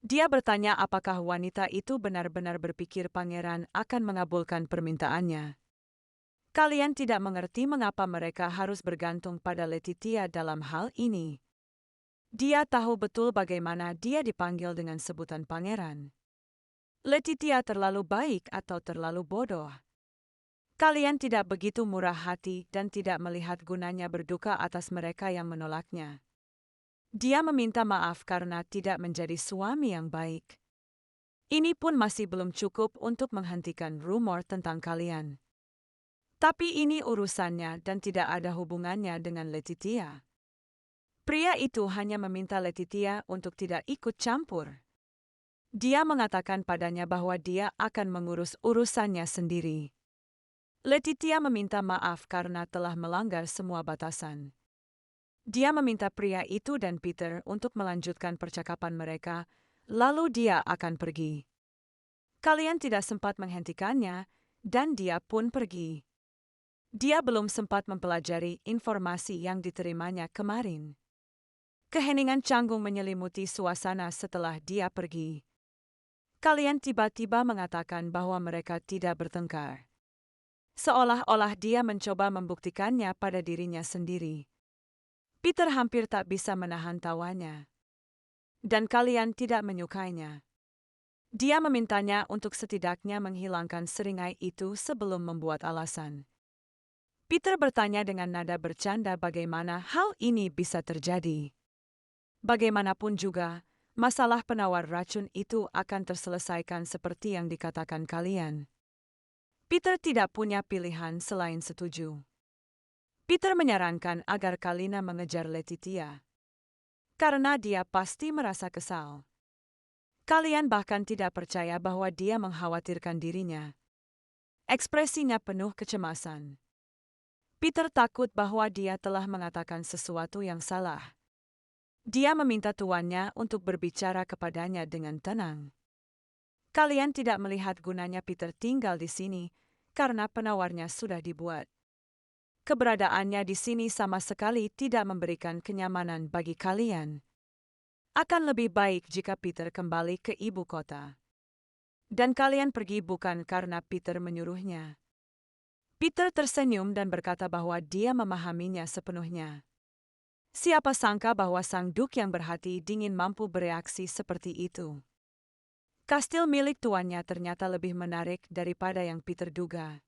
Dia bertanya apakah wanita itu benar-benar berpikir pangeran akan mengabulkan permintaannya. Kalian tidak mengerti mengapa mereka harus bergantung pada Letitia dalam hal ini. Dia tahu betul bagaimana dia dipanggil dengan sebutan pangeran. Letitia terlalu baik atau terlalu bodoh. Kalian tidak begitu murah hati dan tidak melihat gunanya berduka atas mereka yang menolaknya. Dia meminta maaf karena tidak menjadi suami yang baik. Ini pun masih belum cukup untuk menghentikan rumor tentang kalian. Tapi ini urusannya dan tidak ada hubungannya dengan Letitia. Pria itu hanya meminta Letitia untuk tidak ikut campur. Dia mengatakan padanya bahwa dia akan mengurus urusannya sendiri. Letitia meminta maaf karena telah melanggar semua batasan. Dia meminta pria itu dan Peter untuk melanjutkan percakapan mereka, lalu dia akan pergi. Kalian tidak sempat menghentikannya, dan dia pun pergi. Dia belum sempat mempelajari informasi yang diterimanya kemarin. Keheningan canggung menyelimuti suasana setelah dia pergi. Kalian tiba-tiba mengatakan bahwa mereka tidak bertengkar. Seolah-olah dia mencoba membuktikannya pada dirinya sendiri. Peter hampir tak bisa menahan tawanya. Dan kalian tidak menyukainya. Dia memintanya untuk setidaknya menghilangkan seringai itu sebelum membuat alasan. Peter bertanya dengan nada bercanda bagaimana hal ini bisa terjadi. Bagaimanapun juga, masalah penawar racun itu akan terselesaikan seperti yang dikatakan kalian. Peter tidak punya pilihan selain setuju. Peter menyarankan agar Kalina mengejar Letitia. Karena dia pasti merasa kesal. Kalian bahkan tidak percaya bahwa dia mengkhawatirkan dirinya. Ekspresinya penuh kecemasan. Peter takut bahwa dia telah mengatakan sesuatu yang salah. Dia meminta tuannya untuk berbicara kepadanya dengan tenang. Kalian tidak melihat gunanya Peter tinggal di sini, karena penawarnya sudah dibuat. Keberadaannya di sini sama sekali tidak memberikan kenyamanan bagi kalian. Akan lebih baik jika Peter kembali ke ibu kota. Dan kalian pergi bukan karena Peter menyuruhnya. Peter tersenyum dan berkata bahwa dia memahaminya sepenuhnya. Siapa sangka bahwa sang Duk yang berhati dingin mampu bereaksi seperti itu. Kastil milik tuannya ternyata lebih menarik daripada yang Peter duga.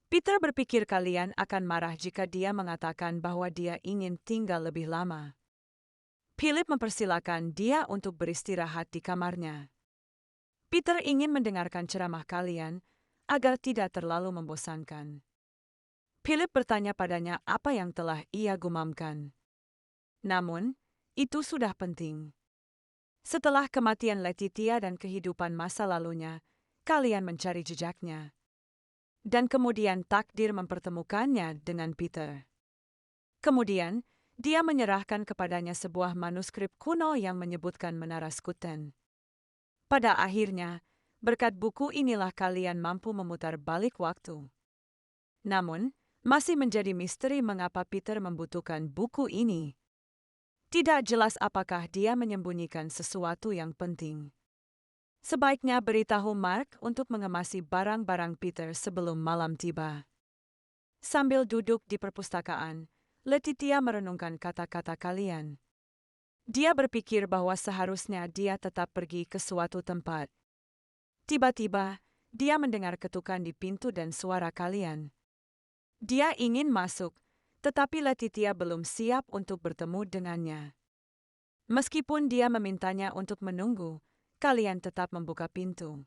Peter berpikir kalian akan marah jika dia mengatakan bahwa dia ingin tinggal lebih lama. Philip mempersilakan dia untuk beristirahat di kamarnya. Peter ingin mendengarkan ceramah kalian agar tidak terlalu membosankan. Philip bertanya padanya apa yang telah ia gumamkan. Namun, itu sudah penting. Setelah kematian Letitia dan kehidupan masa lalunya, kalian mencari jejaknya. Dan kemudian takdir mempertemukannya dengan Peter. Kemudian, dia menyerahkan kepadanya sebuah manuskrip kuno yang menyebutkan Menara Skuten. Pada akhirnya, berkat buku inilah kalian mampu memutar balik waktu. Namun, masih menjadi misteri mengapa Peter membutuhkan buku ini. Tidak jelas apakah dia menyembunyikan sesuatu yang penting. Sebaiknya beritahu Mark untuk mengemasi barang-barang Peter sebelum malam tiba. Sambil duduk di perpustakaan, Letitia merenungkan kata-kata kalian. Dia berpikir bahwa seharusnya dia tetap pergi ke suatu tempat. Tiba-tiba, dia mendengar ketukan di pintu dan suara kalian. Dia ingin masuk, tetapi Letitia belum siap untuk bertemu dengannya. Meskipun dia memintanya untuk menunggu, kalian tetap membuka pintu.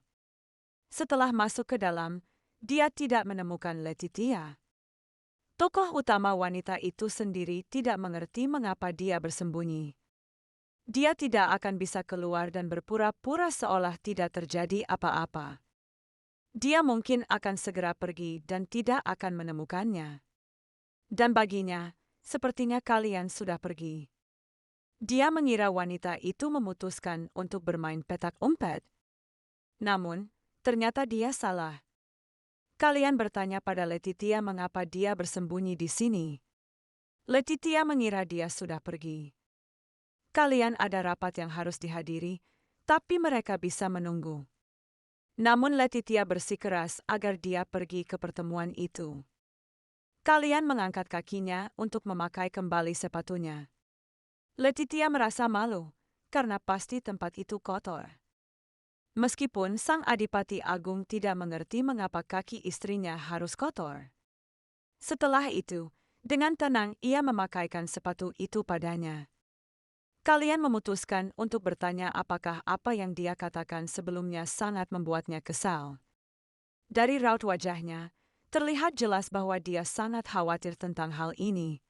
Setelah masuk ke dalam, dia tidak menemukan Letitia. Tokoh utama wanita itu sendiri tidak mengerti mengapa dia bersembunyi. Dia tidak akan bisa keluar dan berpura-pura seolah tidak terjadi apa-apa. Dia mungkin akan segera pergi dan tidak akan menemukannya. Dan baginya, sepertinya kalian sudah pergi. Dia mengira wanita itu memutuskan untuk bermain petak umpet. Namun, ternyata dia salah. Kalian bertanya pada Letitia mengapa dia bersembunyi di sini. Letitia mengira dia sudah pergi. Kalian ada rapat yang harus dihadiri, tapi mereka bisa menunggu. Namun Letitia bersikeras agar dia pergi ke pertemuan itu. Kalian mengangkat kakinya untuk memakai kembali sepatunya. Letitia merasa malu, karena pasti tempat itu kotor. Meskipun sang Adipati Agung tidak mengerti mengapa kaki istrinya harus kotor. Setelah itu, dengan tenang ia memakaikan sepatu itu padanya. Kalian memutuskan untuk bertanya apakah apa yang dia katakan sebelumnya sangat membuatnya kesal. Dari raut wajahnya, terlihat jelas bahwa dia sangat khawatir tentang hal ini.